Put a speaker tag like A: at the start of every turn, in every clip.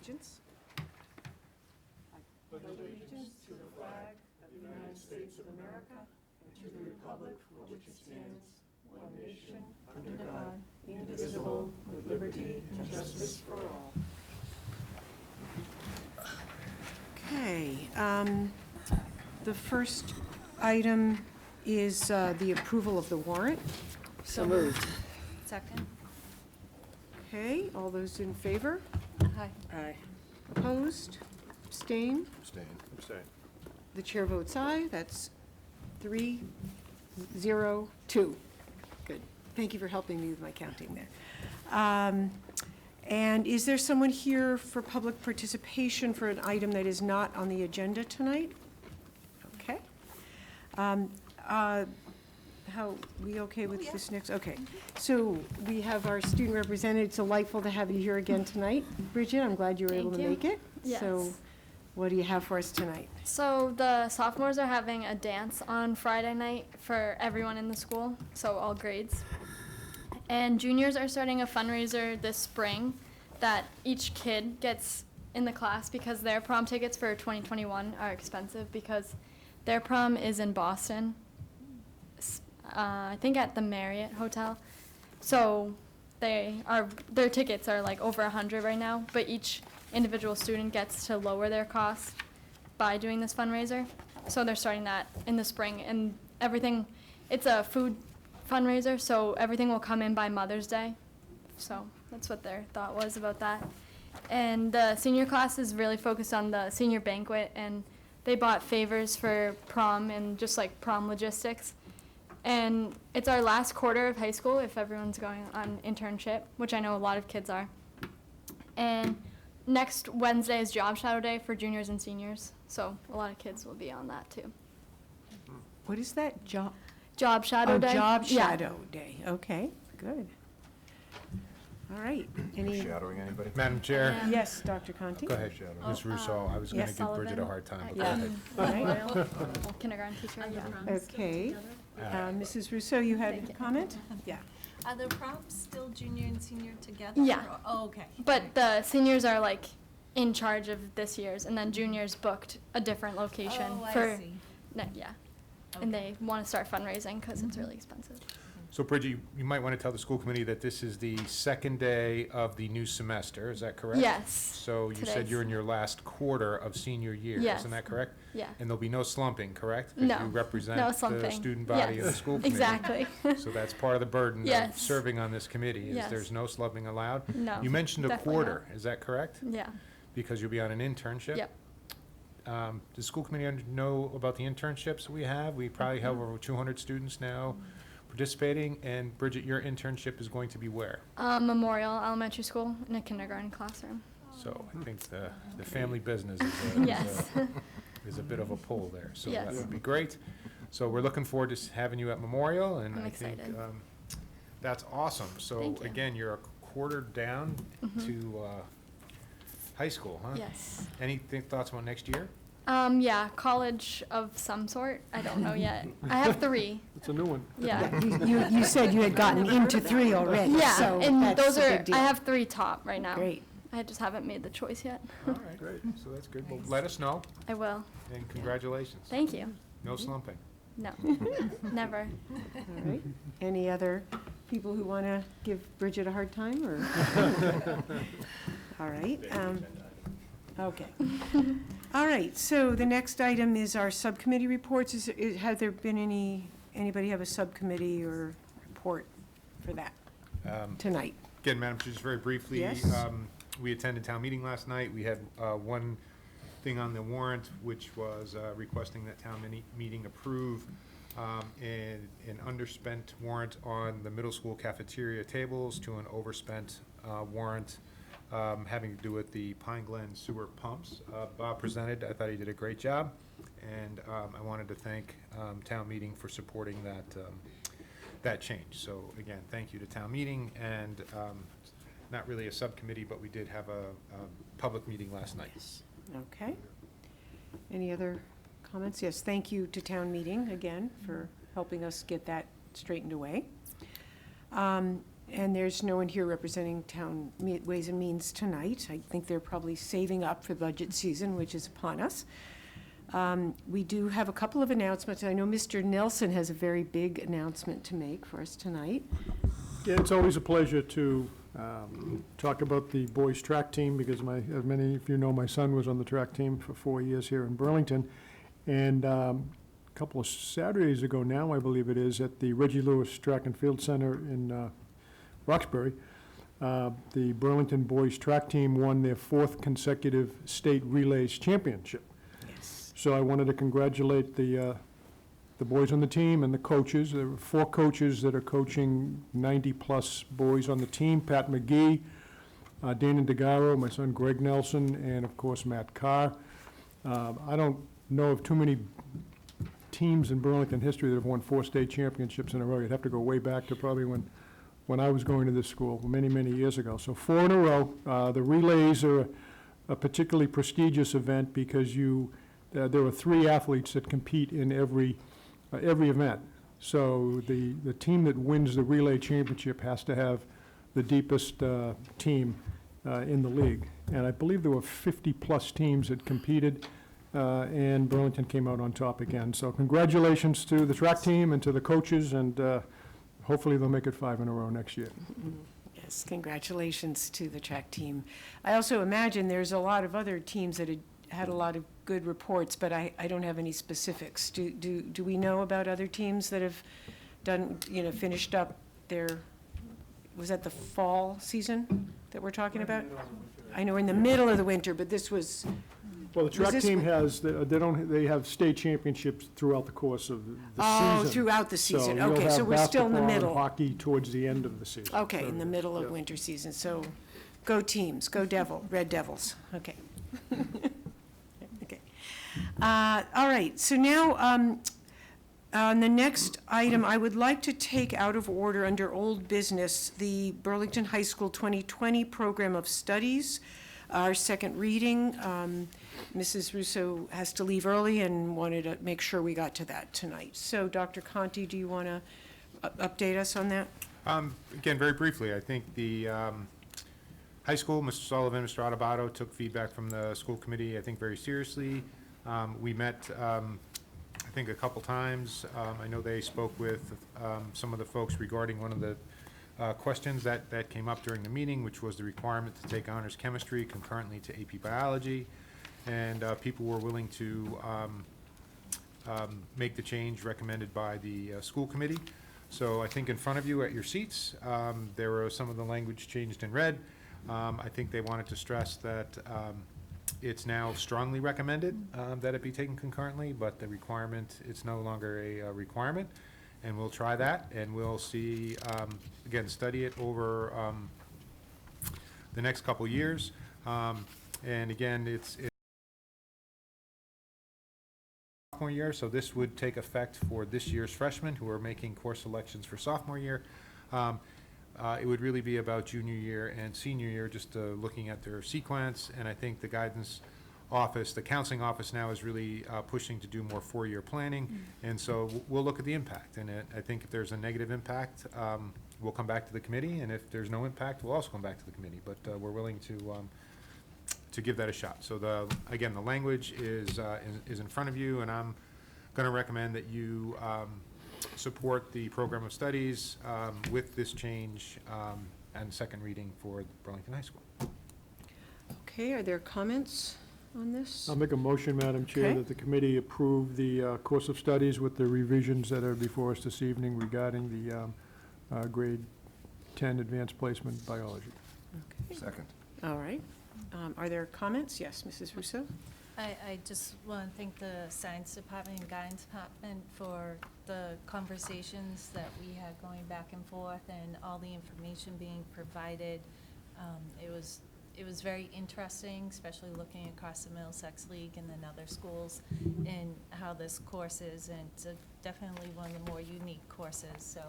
A: allegiance. I pledge allegiance to the flag of the United States of America and to the republic for which it stands, one nation, under God, indivisible, with liberty and justice for all. Okay, the first item is the approval of the warrant.
B: So moved.
C: Second.
A: Okay, all those in favor?
C: Aye.
B: Aye.
A: Opposed? Abstain?
D: Abstain. Abstain.
A: The chair votes aye. That's 3-0-2. Good. Thank you for helping me with my counting there. And is there someone here for public participation for an item that is not on the agenda tonight? Okay. How, we okay with this next? Okay. So we have our student representative. It's delightful to have you here again tonight. Bridget, I'm glad you were able to make it.
C: Yes.
A: So what do you have for us tonight?
C: So the sophomores are having a dance on Friday night for everyone in the school, so all grades. And juniors are starting a fundraiser this spring that each kid gets in the class because their prom tickets for 2021 are expensive because their prom is in Boston, I think at the Marriott Hotel. So their tickets are like over 100 right now, but each individual student gets to lower their costs by doing this fundraiser. So they're starting that in the spring, and everything, it's a food fundraiser, so everything will come in by Mother's Day. So that's what their thought was about that. And the senior class is really focused on the senior banquet, and they bought favors for prom and just like prom logistics. And it's our last quarter of high school if everyone's going on internship, which I know a lot of kids are. And next Wednesday is Job Shadow Day for juniors and seniors, so a lot of kids will be on that too.
A: What is that? Job
C: Day?
A: Job
C: Yeah.
A: Shadow Day. Okay, good. All right. Any?
D: Shadowing anybody?
E: Madam Chair.
C: Yeah.
A: Yes, Dr. Conti?
D: Go ahead, Shadow.
E: Ms. Russo, I was going to
A: yes.
E: give Bridget a hard time, but go
C: Yeah.
E: ahead.
A: All right.
C: Kindergarten teacher, yeah.
A: Okay. Mrs. Russo, you had a comment? Yeah.
F: Are the proms still junior and senior together?
C: Yeah.
F: Or- Oh, okay.
C: But the seniors are like in charge of this year's, and then juniors booked a different location
F: Oh, I
C: for,
F: see.
C: yeah. And
F: Okay.
C: they want to start fundraising because it's really expensive.
E: So Bridget, you might want to tell the school committee that this is the second day of the new semester, is that correct?
C: Yes.
E: So you said
C: Today's-
E: you're in your last quarter of senior year,
C: Yes.
E: isn't that correct?
C: Yeah.
E: And there'll be no slumping, correct? 'Cause
C: No.
E: you represent
C: No
E: the
C: slumping.
E: student body of the
C: Yes.
E: school committee.
C: Exactly.
E: So that's part of the burden of
C: Yes.
E: serving on this committee, is
C: Yes.
E: there's no slumping allowed?
C: No.
E: You mentioned a
C: definitely
E: quarter, is that correct?
C: not. Yeah.
E: Because you'll be on an internship?
C: Yep.
E: Does the school committee know about the internships we have? We probably have over 200 students now participating. And Bridget, your internship is going to be where?
C: Memorial Elementary School in a kindergarten classroom.
E: So I think the family business is
C: Yes.
E: is a bit of a pull there. So that
C: Yes.
E: would be great. So we're looking forward to having you at Memorial, and
C: I'm
E: I think
C: excited.
E: that's awesome. So
C: Thank you.
E: again, you're a quarter down to high school, huh?
C: Yes.
E: Any thoughts about next year?
C: Yeah, college of some sort. I don't know yet. I have 3.
D: It's a new one.
C: Yeah.
A: You said you had gotten into 3 already,
C: Yeah,
A: so
C: and
A: that's
C: those
A: a
C: are,
A: big deal.
C: I have 3 top right now.
A: Great.
C: I just haven't made the choice yet.
E: All right, great. So that's good. Well, let us know,
C: I will.
E: and congratulations.
C: Thank you.
E: No slumping.
C: No, never.
A: All right. Any other people who want to give Bridget a hard time, or? All right. Okay. All right, so the next item is our subcommittee reports. Have there been anybody have a subcommittee or report for that tonight?
E: Again, Madam Chair, just very briefly.
A: Yes.
E: We attended town meeting last night. We had one thing on the warrant, which was requesting that town meeting approve an underspent warrant on the middle school cafeteria tables to an overspent warrant having to do with the Pine Glen sewer pumps. Bob presented. I thought he did a great job, and I wanted to thank town meeting for supporting that change. So again, thank you to town meeting, and not really a subcommittee, but we did have a public meeting last night.
A: Okay. Any other comments? Yes, thank you to town meeting again for helping us get that straightened away. And there's no one here representing Town Ways and Means tonight. I think they're probably saving up for budget season, which is upon us. We do have a couple of announcements. I know Mr. Nelson has a very big announcement to make for us tonight.
B: Yeah, it's always a pleasure to talk about the boys' track team, because as many of you know, my son was on the track team for 4 years here in Burlington. And a couple of Saturdays ago now, I believe it is, at the Reggie Lewis Track and Field Center in Roxbury, the Burlington boys' track team won their 4th consecutive state relays championship.
A: Yes.
B: So I wanted to congratulate the boys on the team and the coaches. There were 4 coaches that are coaching 90-plus boys on the team: Pat McGee, Dana DeGaro, my son Greg Nelson, and of course Matt Carr. I don't know of too many teams in Burlington history that have won 4 state championships in a row. You'd have to go way back to probably when I was going to this school many, many years ago. So 4 in a row. The relays are a particularly prestigious event because there are 3 athletes that compete in every event. So the team that wins the relay championship has to have the deepest team in the league. And I believe there were 50-plus teams that competed, and Burlington came out on top again. So congratulations to the track team and to the coaches, and hopefully they'll make it 5 in a row next year.
A: Yes, congratulations to the track team. I also imagine there's a lot of other teams that had a lot of good reports, but I don't have any specifics. Do we know about other teams that have done, finished up was that the fall season that we're talking about? I know we're in the middle of the winter, but this was,
B: Well, the track
A: this
B: team
A: one?
B: they have state championships throughout the course of the
A: oh,
B: season.
A: throughout the season.
B: you'll
A: Okay,
B: have
A: so we're still in the
B: basketball and
A: middle.
B: hockey towards the end of the season.
A: Okay, in the middle of winter season. So go teams, go Red Devils. Okay. Okay. All right, so now on the next item, I would like to take out of order under old business the Burlington High School 2020 Program of Studies, our second reading. Mrs. Russo has to leave early and wanted to make sure we got to that tonight. So Dr. Conti, do you want to update us on that?
E: Again, very briefly, I think the high school, Mr. Sullivan, Mr. Adubato, took feedback from the school committee, I think, very seriously. We met, I think, a couple times. I know they spoke with some of the folks regarding one of the questions that came up during the meeting, which was the requirement to take honors chemistry concurrently to AP biology. And people were willing to make the change recommended by the school committee. So I think in front of you at your seats, there were some of the language changed in red. I think they wanted to stress that it's now strongly recommended that it be taken concurrently, but the requirement, it's no longer a requirement. And we'll try that, and we'll see, again, study it over the next couple years. And again, it's sophomore year, so this would take effect for this year's freshmen who are making course selections for sophomore year. It would really be about junior year and senior year, just looking at their sequence. And I think the guidance office, the counseling office now is really pushing to do more 4-year planning. And so we'll look at the impact. And I think if there's a negative impact, we'll come back to the committee. And if there's no impact, we'll also come back to the committee. But we're willing to give that a shot. So again, the language is in front of you, and I'm going to recommend that you support the program of studies with this change and second reading for Burlington High School.
A: Okay, are there comments on this?
B: I'll make a motion, Madam Chair,
A: Okay.
B: that the committee approve the course of studies with the revisions that are before us this evening regarding the grade 10 advanced placement biology.
A: Okay.
D: Second.
A: All right. Are there comments? Yes, Mrs. Russo?
F: I just want to thank the Science Department and Guidance Department for the conversations that we had going back and forth and all the information being provided. It was very interesting, especially looking across the Middlesex League and then other schools and how this course is, and it's definitely one of the more unique courses. So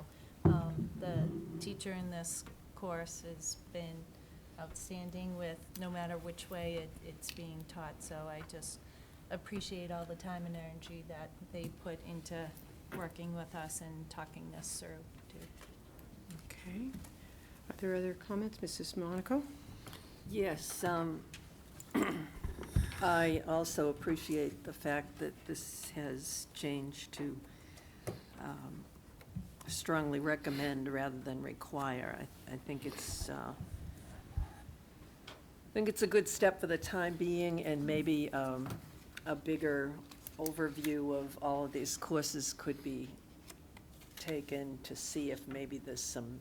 F: the teacher in this course has been outstanding with no matter which way it's being taught. So I just appreciate all the time and energy that they put into working with us and talking this through too.
A: Okay. Are there other comments? Mrs. Monaco?
D: Yes, I also appreciate the fact that this has changed to strongly recommend rather than require. I think it's a good step for the time being, and maybe a bigger overview of all of these courses could be taken to see if maybe there's some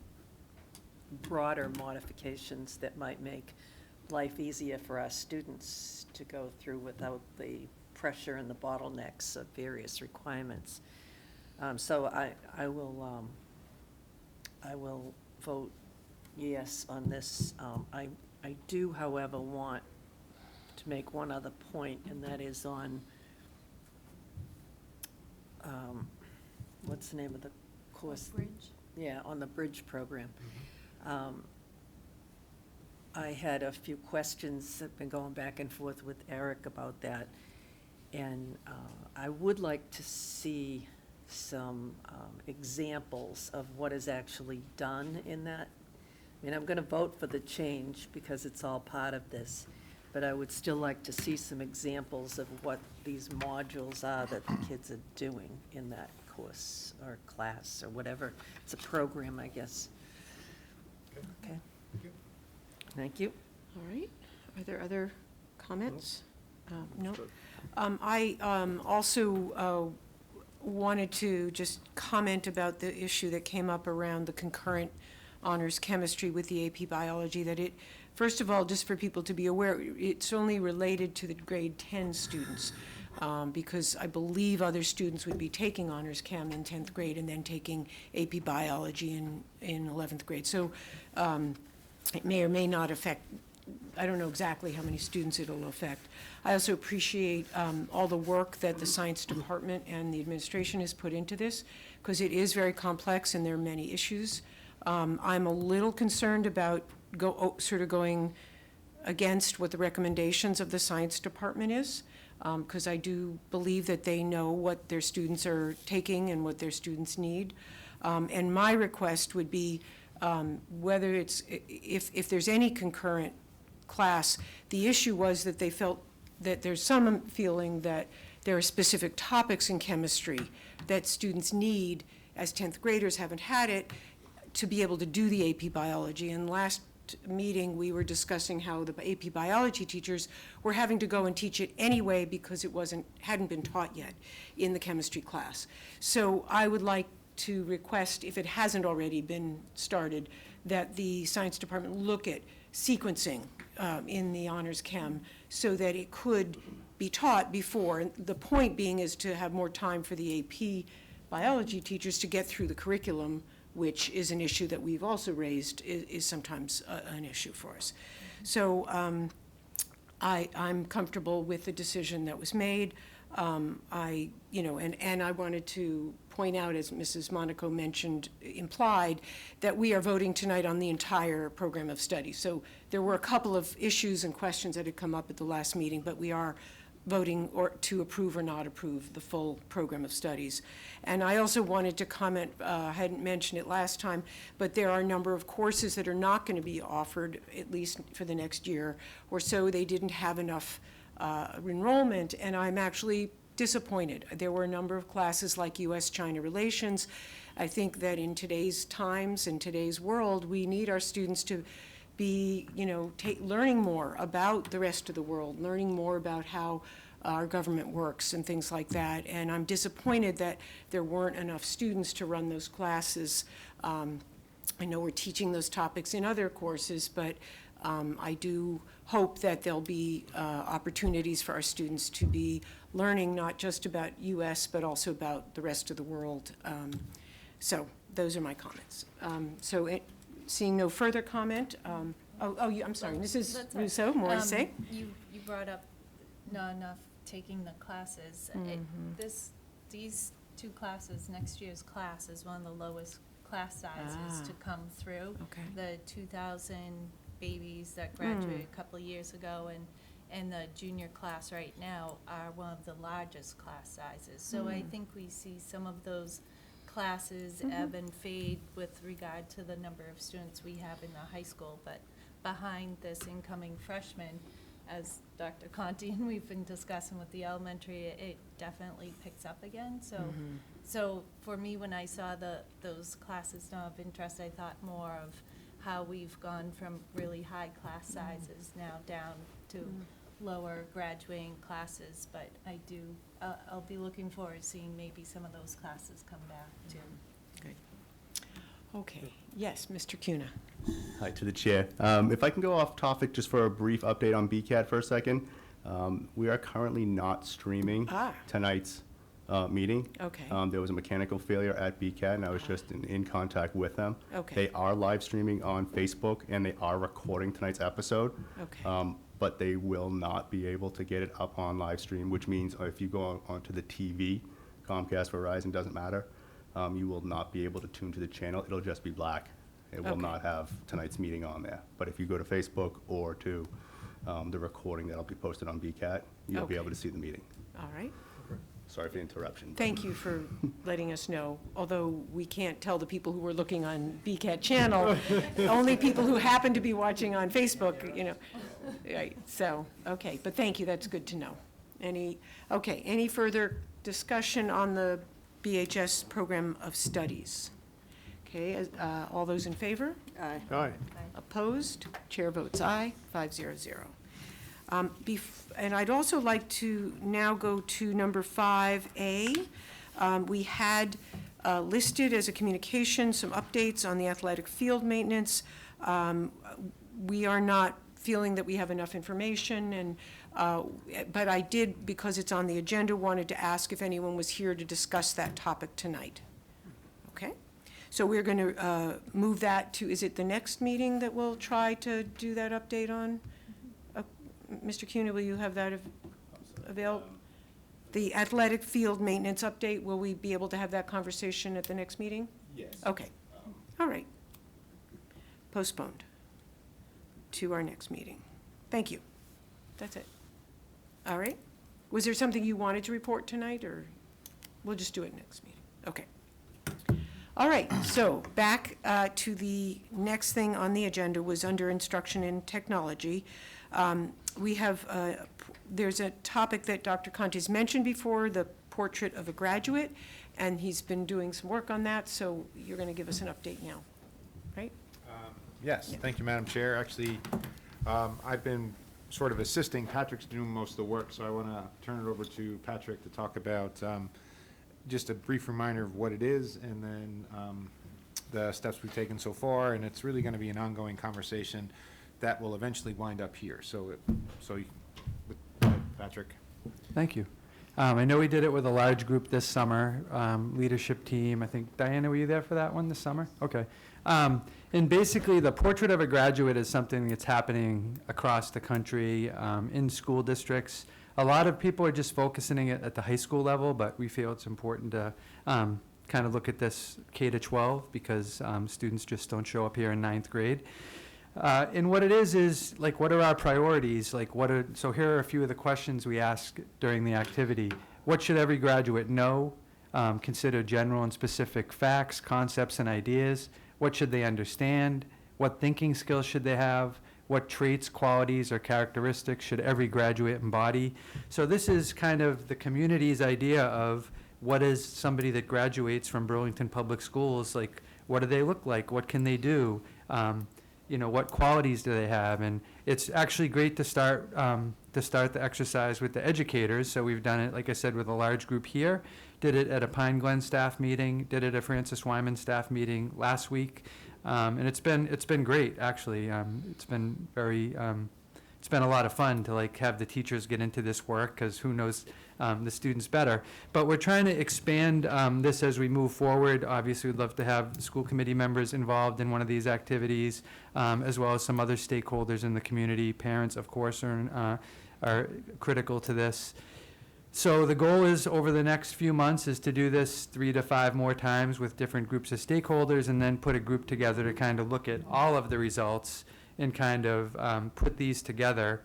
D: broader modifications that might make life easier for our students to go through without the pressure and the bottlenecks of various requirements. So I will vote yes on this. I do, however, want to make one other point, and that is on, what's the name of the course?
F: Bridge.
D: Yeah, on the bridge program. I had a few questions, I've been going back and forth with Eric about that, and I would like to see some examples of what is actually done in that. I mean, I'm going to vote for the change because it's all part of this, but I would still like to see some examples of what these modules are that the kids are doing in that course or class or whatever. It's a program, I guess. Okay. Thank you.
A: All right. Are there other comments? No. I also wanted to just comment about the issue that came up around the concurrent honors chemistry with the AP biology, that it, first of all, just for people to be aware, it's only related to the grade 10 students, because I believe other students would be taking honors chem in 10th grade and then taking AP biology in 11th grade. So it may or may not affect, I don't know exactly how many students it'll affect. I also appreciate all the work that the science department and the administration has put into this, because it is very complex and there are many issues. I'm a little concerned about sort of going against what the recommendations of the science department is, because I do believe that they know what their students are taking and what their students need. And my request would be whether it's, if there's any concurrent class, the issue was that they felt that there's some feeling that there are specific topics in chemistry that students need, as 10th graders haven't had it, to be able to do the AP biology. And last meeting, we were discussing how the AP biology teachers were having to go and teach it anyway because it hadn't been taught yet in the chemistry class. So I would like to request, if it hasn't already been started, that the science department look at sequencing in the honors chem so that it could be taught before. And the point being is to have more time for the AP biology teachers to get through the curriculum, which is an issue that we've also raised, is sometimes an issue for us. So I'm comfortable with the decision that was made. And I wanted to point out, as Mrs. Monaco mentioned, implied, that we are voting tonight on the entire program of study. So there were a couple of issues and questions that had come up at the last meeting, but we are voting to approve or not approve the full program of studies. And I also wanted to comment, I hadn't mentioned it last time, but there are a number of courses that are not going to be offered, at least for the next year or so. They didn't have enough enrollment, and I'm actually disappointed. There were a number of classes like U.S.-China relations. I think that in today's times, in today's world, we need our students to be, learning more about the rest of the world, learning more about how our government works and things like that. And I'm disappointed that there weren't enough students to run those classes. I know we're teaching those topics in other courses, but I do hope that there'll be opportunities for our students to be learning not just about U.S., but also about the rest of the world. So those are my comments. Seeing no further comment, I'm sorry, Mrs.
F: That's all right.
A: Rousseau, more to say?
F: You brought up not enough taking the classes. These two classes, next year's class is one of the lowest class sizes to come through.
A: Okay.
F: The 2,000 babies that graduated a couple of years ago and the junior class right now are one of the largest class sizes. So I think we see some of those classes ebb and fade with regard to the number of students we have in the high school, but behind this incoming freshman, as Dr. Conti and we've been discussing with the elementary, it definitely picks up again. So for me, when I saw those classes not of interest, I thought more of how we've gone from really high class sizes now down to lower graduating classes. But I'll be looking forward to seeing maybe some of those classes come back too.
A: Great. Okay, yes, Mr. Cuna.
G: Hi, to the chair. If I can go off topic just for a brief update on BCAT for a second. We are currently not streaming tonight's meeting.
A: Okay.
G: There was a mechanical failure at BCAT, and I was just in contact with them.
A: Okay.
G: They are live streaming on Facebook, and they are recording tonight's episode.
A: Okay.
G: But they will not be able to get it up on live stream, which means if you go onto the TV, Comcast, Verizon, doesn't matter, you will not be able to tune to the channel. It'll just be black. It will
A: Okay.
G: not have tonight's meeting on there. But if you go to Facebook or to the recording that'll be posted on BCAT, you'll be
A: Okay.
G: able to see the meeting.
A: All right.
G: Sorry for the interruption.
A: Thank you for letting us know, although we can't tell the people who are looking on BCAT channel, only people who happen to be watching on Facebook, you know. Right, so, okay, but thank you, that's good to know. Any further discussion on the BHS Program of Studies? Okay, all those in favor?
B: Aye.
A: Opposed? Chair votes aye, 500. And I'd also like to now go to number 5A. We had listed as a communication some updates on the athletic field maintenance. We are not feeling that we have enough information, and but I did, because it's on the agenda, wanted to ask if anyone was here to discuss that topic tonight. Okay? So we're going to move that to, is it the next meeting that we'll try to do that update on? Mr. Cuna, will you have that available? The athletic field maintenance update, will we be able to have that conversation at the next meeting?
E: Yes.
A: Okay, all right. Postponed to our next meeting. Thank you. That's it. All right. Was there something you wanted to report tonight, or we'll just do it next meeting? Okay. All right, so back to the next thing on the agenda was under instruction in technology. We have, there's a topic that Dr. Conti's mentioned before, the portrait of a graduate, and he's been doing some work on that, so you're going to give us an update now, right?
E: Yes,
A: Yeah.
E: thank you, Madam Chair. Actually, I've been sort of assisting. Patrick's doing most of the work, so I want to turn it over to Patrick to talk about just a brief reminder of what it is, and then the steps we've taken so far, and it's really going to be an ongoing conversation that will eventually wind up here. Patrick.
H: Thank you. I know we did it with a large group this summer, leadership team. I think, Diana, were you there for that one this summer? Okay. And basically, the portrait of a graduate is something that's happening across the country, in school districts. A lot of people are just focusing it at the high school level, but we feel it's important to kind of look at this K to 12 because students just don't show up here in 9th grade. And what it is like, what are our priorities? Like, so here are a few of the questions we ask during the activity. What should every graduate know? Consider general and specific facts, concepts, and ideas. What should they understand? What thinking skills should they have? What traits, qualities, or characteristics should every graduate embody? So this is kind of the community's idea of what is somebody that graduates from Burlington Public Schools, like, what do they look like? What can they do? What qualities do they have? And it's actually great to start the exercise with the educators. So we've done it, like I said, with a large group here. Did it at a Pine Glen staff meeting. Did it at Francis Wyman staff meeting last week. And it's been great, actually. It's been a lot of fun to have the teachers get into this work, because who knows the students better. But we're trying to expand this as we move forward. Obviously, we'd love to have school committee members involved in one of these activities, as well as some other stakeholders in the community. Parents, of course, are critical to this. So the goal is, over the next few months, is to do this 3 to 5 more times with different groups of stakeholders, and then put a group together to kind of look at all of the results and kind of put these together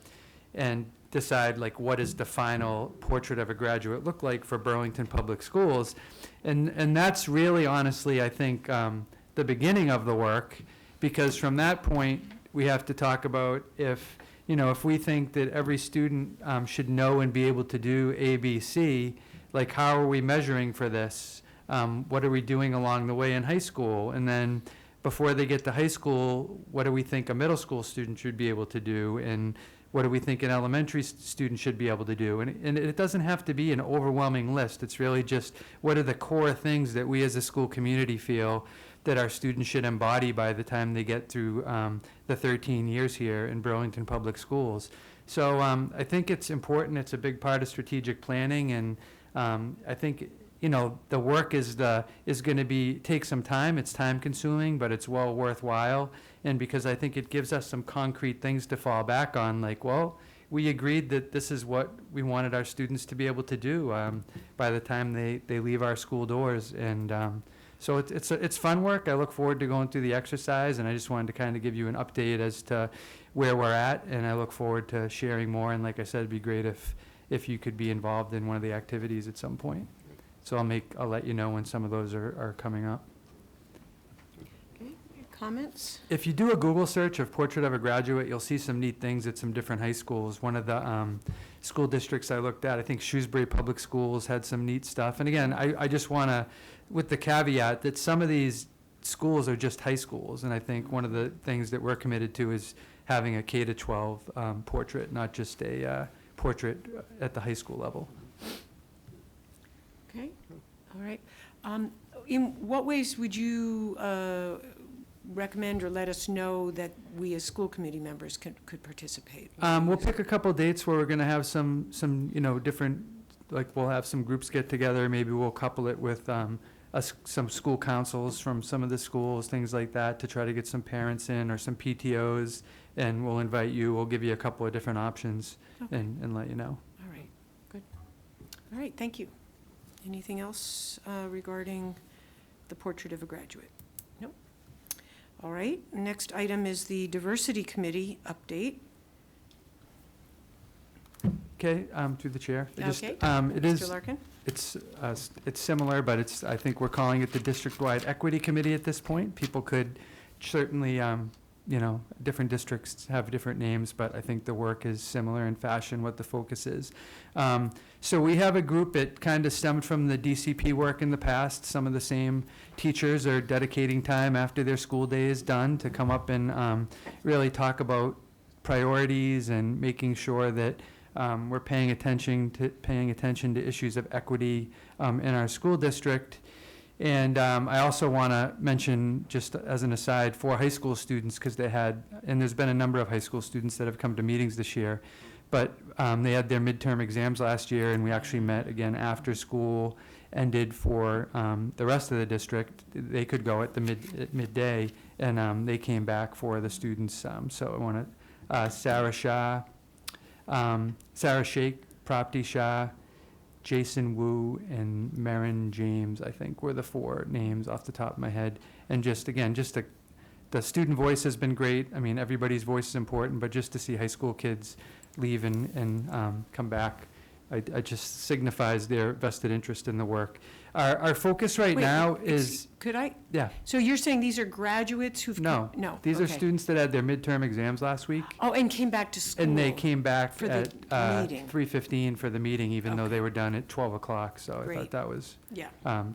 H: and decide like what does the final portrait of a graduate look like for Burlington Public Schools. And that's really honestly, I think, the beginning of the work, because from that point, we have to talk about if we think that every student should know and be able to do A, B, C, like how are we measuring for this? What are we doing along the way in high school? And then before they get to high school, what do we think a middle school student should be able to do? And what do we think an elementary student should be able to do? And it doesn't have to be an overwhelming list. It's really just what are the core things that we as a school community feel that our students should embody by the time they get through the 13 years here in Burlington Public Schools. So I think it's important. It's a big part of strategic planning, and I think the work is going to take some time. It's time consuming, but it's well worthwhile. And because I think it gives us some concrete things to fall back on, like, well, we agreed that this is what we wanted our students to be able to do by the time they leave our school doors. And so it's fun work. I look forward to going through the exercise, and I just wanted to kind of give you an update as to where we're at, and I look forward to sharing more. And like I said, it'd be great if you could be involved in one of the activities at some point. So I'll let you know when some of those are coming up.
A: Okay, comments?
H: If you do a Google search of Portrait of a Graduate, you'll see some neat things at some different high schools. One of the school districts I looked at, I think Shrewsbury Public Schools had some neat stuff. And again, I just want to, with the caveat that some of these schools are just high schools. And I think one of the things that we're committed to is having a K-12 portrait, not just a portrait at the high school level.
A: Okay, all right. In what ways would you recommend or let us know that we as school committee members could participate?
H: We'll pick a couple dates where we're going to have some different, like we'll have some groups get together. Maybe we'll couple it with some school councils from some of the schools, things like that, to try to get some parents in or some PTOs, and we'll invite you. We'll give you a couple of different options.
A: Okay.
H: and let you know.
A: All right, good. All right, thank you. Anything else regarding the Portrait of a Graduate? Nope. All right, next item is the Diversity Committee update.
H: Okay, through the chair.
A: Okay,
H: It
A: Mr.
H: is.
A: Larkin?
H: It's similar, but I think we're calling it the District-Wide Equity Committee at this point. People could certainly, different districts have different names, but I think the work is similar in fashion, what the focus is. So we have a group that kind of stemmed from the DCP work in the past. Some of the same teachers are dedicating time after their school day is done to come up and really talk about priorities and making sure that we're paying attention to issues of equity in our school district. And I also want to mention, just as an aside, for high school students, because and there's been a number of high school students that have come to meetings this year, but they had their midterm exams last year, and we actually met again after school ended for the rest of the district. They could go at midday, and they came back for the students. So I want to, Sarah Shake, Prapti Shah, Jason Wu, and Marin James, I think, were the four names off the top of my head. And the student voice has been great. I mean, everybody's voice is important, but just to see high school kids leave and come back, it just signifies their vested interest in the work. Our focus right
A: Wait,
H: now is,
A: Could I?
H: yeah,
A: So you're saying these are graduates who've?
H: no.
A: No.
H: These are
A: okay.
H: students that had their midterm exams last week.
A: Oh, and came back to school?
H: And they came back
A: For the
H: at
A: meeting.
H: 3:15 for the meeting, even though
A: Okay.
H: they were done at 12 o'clock. So I
A: Great.
H: thought that was
A: Yeah.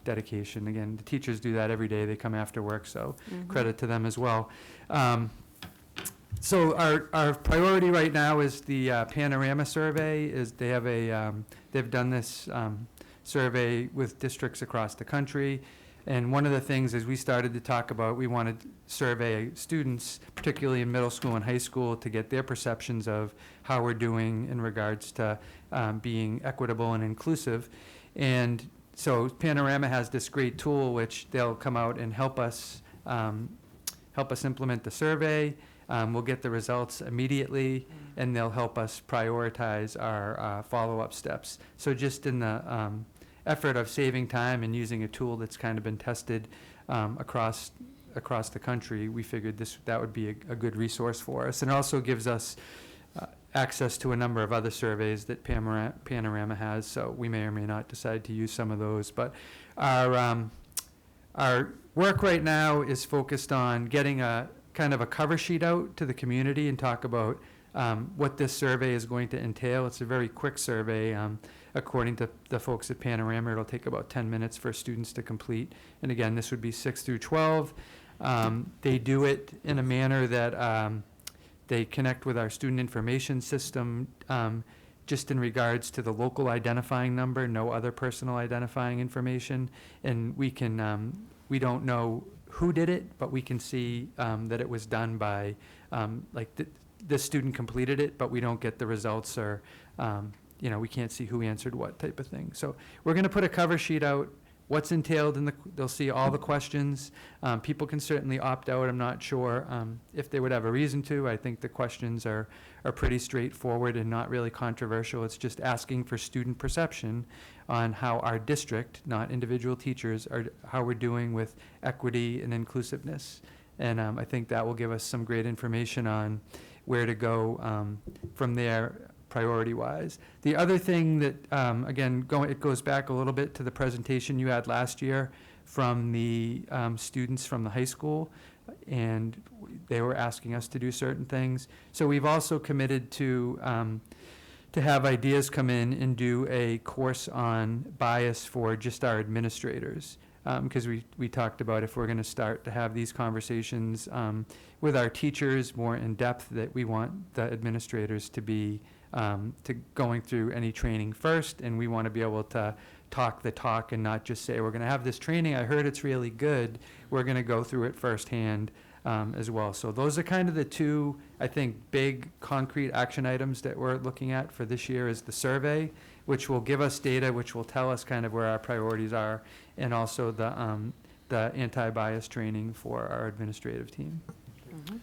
H: dedication. Again, the teachers do that every day. They come after work, so
A: Mhm.
H: credit to them as well. So our priority right now is the Panorama Survey. They've done this survey with districts across the country. And one of the things is we started to talk about, we wanted to survey students, particularly in middle school and high school, to get their perceptions of how we're doing in regards to being equitable and inclusive. And so Panorama has this great tool which they'll come out and help us implement the survey. We'll get the results immediately, and they'll help us prioritize our follow-up steps. So just in the effort of saving time and using a tool that's kind of been tested across the country, we figured that would be a good resource for us. And it also gives us access to a number of other surveys that Panorama has, so we may or may not decide to use some of those. But our work right now is focused on getting a kind of a cover sheet out to the community and talk about what this survey is going to entail. It's a very quick survey. According to the folks at Panorama, it'll take about 10 minutes for students to complete. And again, this would be 6 through 12. They do it in a manner that they connect with our student information system just in regards to the local identifying number, no other personal identifying information. And we can, we don't know who did it, but we can see that it was done by, this student completed it, but we don't get the results or, we can't see who answered what type of thing. So we're going to put a cover sheet out, what's entailed in they'll see all the questions. People can certainly opt out. I'm not sure if they would have a reason to. I think the questions are pretty straightforward and not really controversial. It's just asking for student perception on how our district, not individual teachers, how we're doing with equity and inclusiveness. And I think that will give us some great information on where to go from there, priority-wise. The other thing that, again, it goes back a little bit to the presentation you had last year from the students from the high school, and they were asking us to do certain things. So we've also committed to have ideas come in and do a course on bias for just our administrators. Because we talked about if we're going to start to have these conversations with our teachers more in depth, that we want the administrators to be to going through any training first, and we want to be able to talk the talk and not just say, we're going to have this training, I heard it's really good, we're going to go through it firsthand as well. So those are kind of the two, I think, big concrete action items that we're looking at for this year is the survey, which will give us data, which will tell us kind of where our priorities are, and also the anti-bias training for our administrative team.
A: Mm-hmm.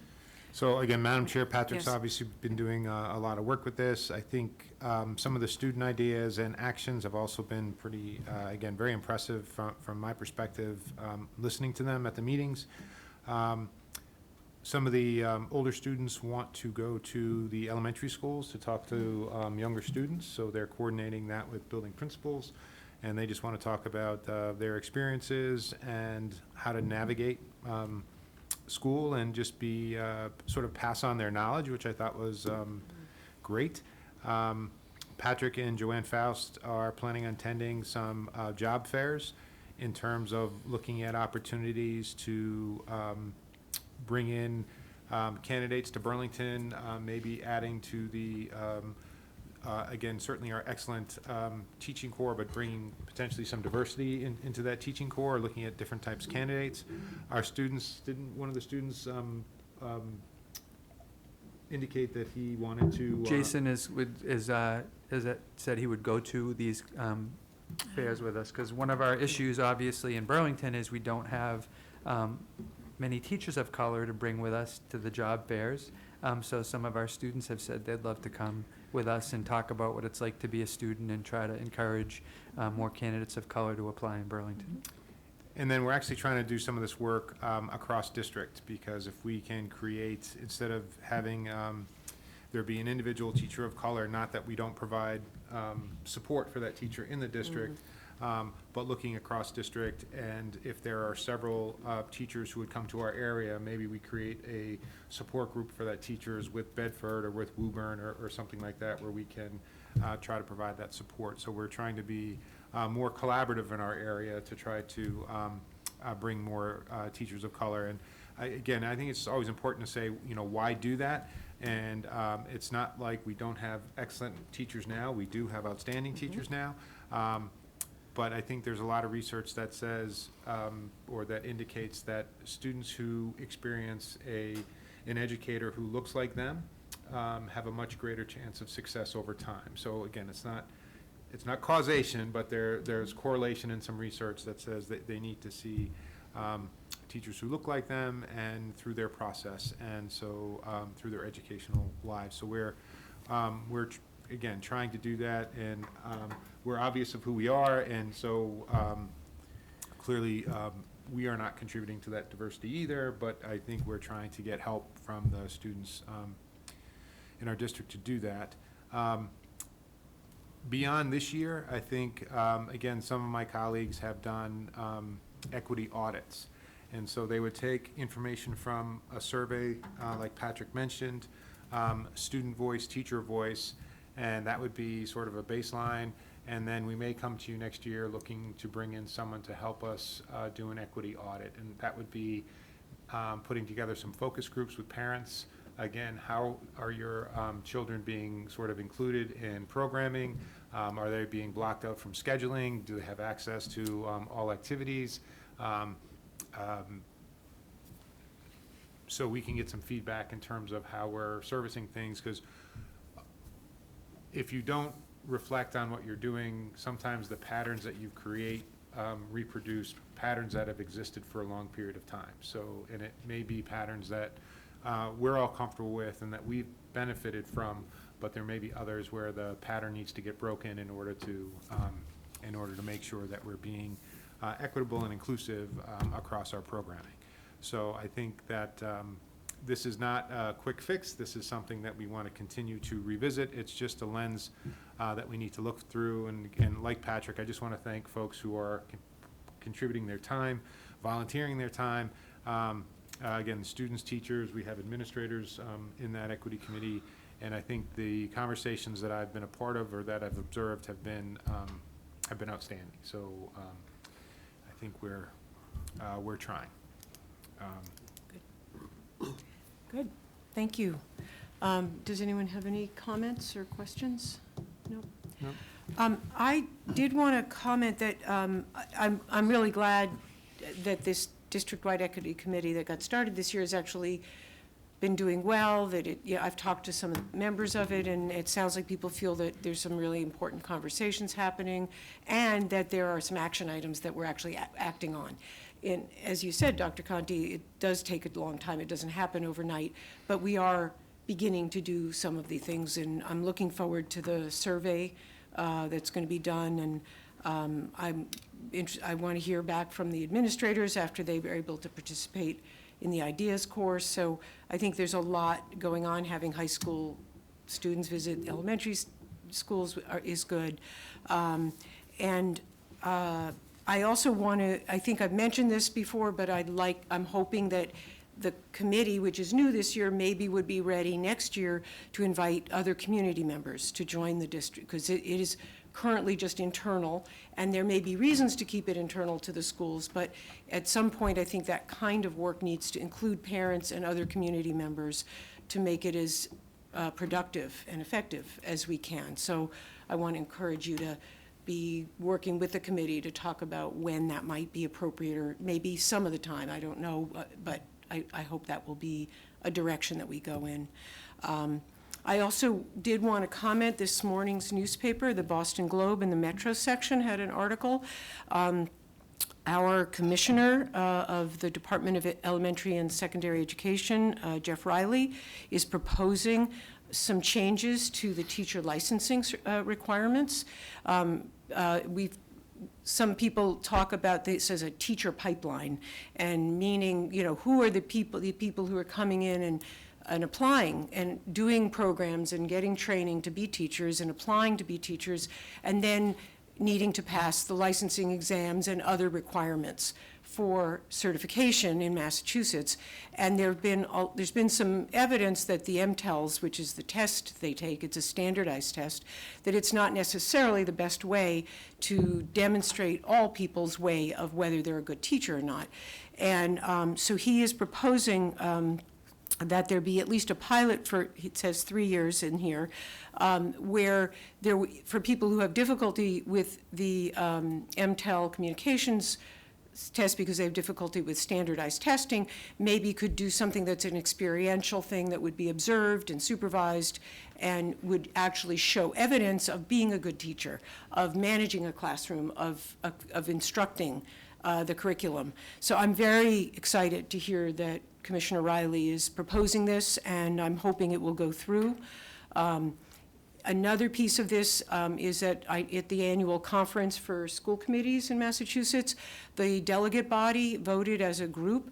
E: So again, Madam Chair, Patrick's
A: Yes.
E: obviously been doing a lot of work with this. I think some of the student ideas and actions have also been pretty, again, very impressive from my perspective, listening to them at the meetings. Some of the older students want to go to the elementary schools to talk to younger students, so they're coordinating that with building principals, and they just want to talk about their experiences and how to navigate school and just be sort of pass on their knowledge, which I thought was great. Patrick and Joanne Faust are planning on attending some job fairs in terms of looking at opportunities to bring in candidates to Burlington, maybe adding to the again, certainly our excellent teaching corps, but bringing potentially some diversity into that teaching corps, looking at different types of candidates. Our students, didn't one of the students indicate that he wanted to?
H: Jason said he would go to these fairs with us, because one of our issues, obviously, in Burlington is we don't have many teachers of color to bring with us to the job fairs. So some of our students have said they'd love to come with us and talk about what it's like to be a student and try to encourage more candidates of color to apply in Burlington.
E: And then we're actually trying to do some of this work across district, because if we can create, instead of having there be an individual teacher of color, not that we don't provide support for that teacher in the district, but looking across district, and if there are several teachers who would come to our area, maybe we create a support group for that teachers with Bedford or with Woburn or something like that, where we can try to provide that support. So we're trying to be more collaborative in our area to try to bring more teachers of color. And again, I think it's always important to say, why do that? And it's not like we don't have excellent teachers now. We do have outstanding teachers now. But I think there's a lot of research that says, or that indicates that students who experience an educator who looks like them have a much greater chance of success over time. So again, it's not causation, but there's correlation in some research that says that they need to see teachers who look like them and through their process, and so through their educational lives. So we're again trying to do that, and we're obvious of who we are, and so clearly we are not contributing to that diversity either, but I think we're trying to get help from the students in our district to do that. Beyond this year, I think, again, some of my colleagues have done equity audits. And so they would take information from a survey, like Patrick mentioned, student voice, teacher voice, and that would be sort of a baseline. And then we may come to you next year looking to bring in someone to help us do an equity audit. And that would be putting together some focus groups with parents. Again, how are your children being sort of included in programming? Are they being blocked out from scheduling? Do they have access to all activities? So we can get some feedback in terms of how we're servicing things, because if you don't reflect on what you're doing, sometimes the patterns that you create reproduce patterns that have existed for a long period of time. So, and it may be patterns that we're all comfortable with and that we've benefited from, but there may be others where the pattern needs to get broken in order to make sure that we're being equitable and inclusive across our programming. So I think that this is not a quick fix. This is something that we want to continue to revisit. It's just a lens that we need to look through. And like Patrick, I just want to thank folks who are contributing their time, volunteering their time. Again, students, teachers, we have administrators in that equity committee. And I think the conversations that I've been a part of or that I've observed have been outstanding. So I think we're trying.
A: Good, thank you. Does anyone have any comments or questions? No?
E: No.
A: I did want to comment that I'm really glad that this district-wide equity committee that got started this year has actually been doing well, that I've talked to some members of it, and it sounds like people feel that there's some really important conversations happening, and that there are some action items that we're actually acting on. And as you said, Dr. Conti, it does take a long time. It doesn't happen overnight, but we are beginning to do some of the things, and I'm looking forward to the survey that's going to be done, and I want to hear back from the administrators after they were able to participate in the ideas course. So I think there's a lot going on. Having high school students visit elementary schools is good. I also want to, I think I've mentioned this before, but I'm hoping that the committee, which is new this year, maybe would be ready next year to invite other community members to join the district, because it is currently just internal, and there may be reasons to keep it internal to the schools, but at some point I think that kind of work needs to include parents and other community members to make it as productive and effective as we can. So I want to encourage you to be working with the committee to talk about when that might be appropriate, or maybe some of the time, I don't know, but I hope that will be a direction that we go in. I also did want to comment, this morning's newspaper, the Boston Globe, in the Metro section had an article. Our commissioner of the Department of Elementary and Secondary Education, Jeff Riley, is proposing some changes to the teacher licensing requirements. Some people talk about this as a teacher pipeline, and meaning, who are the people who are coming in and applying and doing programs and getting training to be teachers and applying to be teachers, and then needing to pass the licensing exams and other requirements for certification in Massachusetts. And there's been some evidence that the MTELs, which is the test they take, it's a standardized test, that it's not necessarily the best way to demonstrate all people's way of whether they're a good teacher or not. And so he is proposing that there be at least a pilot for, it says 3 years in here, where for people who have difficulty with the MTEL communications test because they have difficulty with standardized testing, maybe could do something that's an experiential thing that would be observed and supervised and would actually show evidence of being a good teacher, of managing a classroom, of instructing the curriculum. So I'm very excited to hear that Commissioner Riley is proposing this, and I'm hoping it will go through. Another piece of this is that at the annual conference for school committees in Massachusetts, the delegate body voted as a group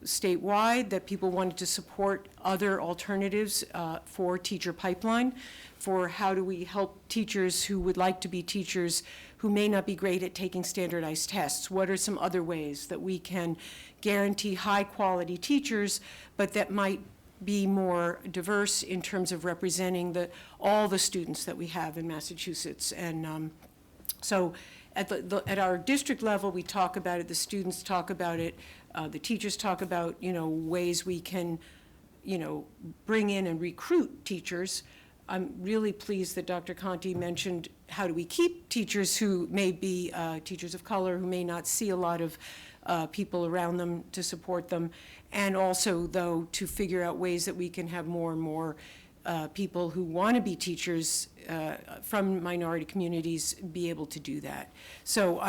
A: statewide, that people wanted to support other alternatives for teacher pipeline, for how do we help teachers who would like to be teachers who may not be great at taking standardized tests. What are some other ways that we can guarantee high-quality teachers, but that might be more diverse in terms of representing all the students that we have in Massachusetts? And so at our district level, we talk about it, the students talk about it, the teachers talk about, ways we can, bring in and recruit teachers. I'm really pleased that Dr. Conti mentioned how do we keep teachers who may be teachers of color, who may not see a lot of people around them to support them, and also, though, to figure out ways that we can have more and more people who want to be teachers from minority communities be able to do that. So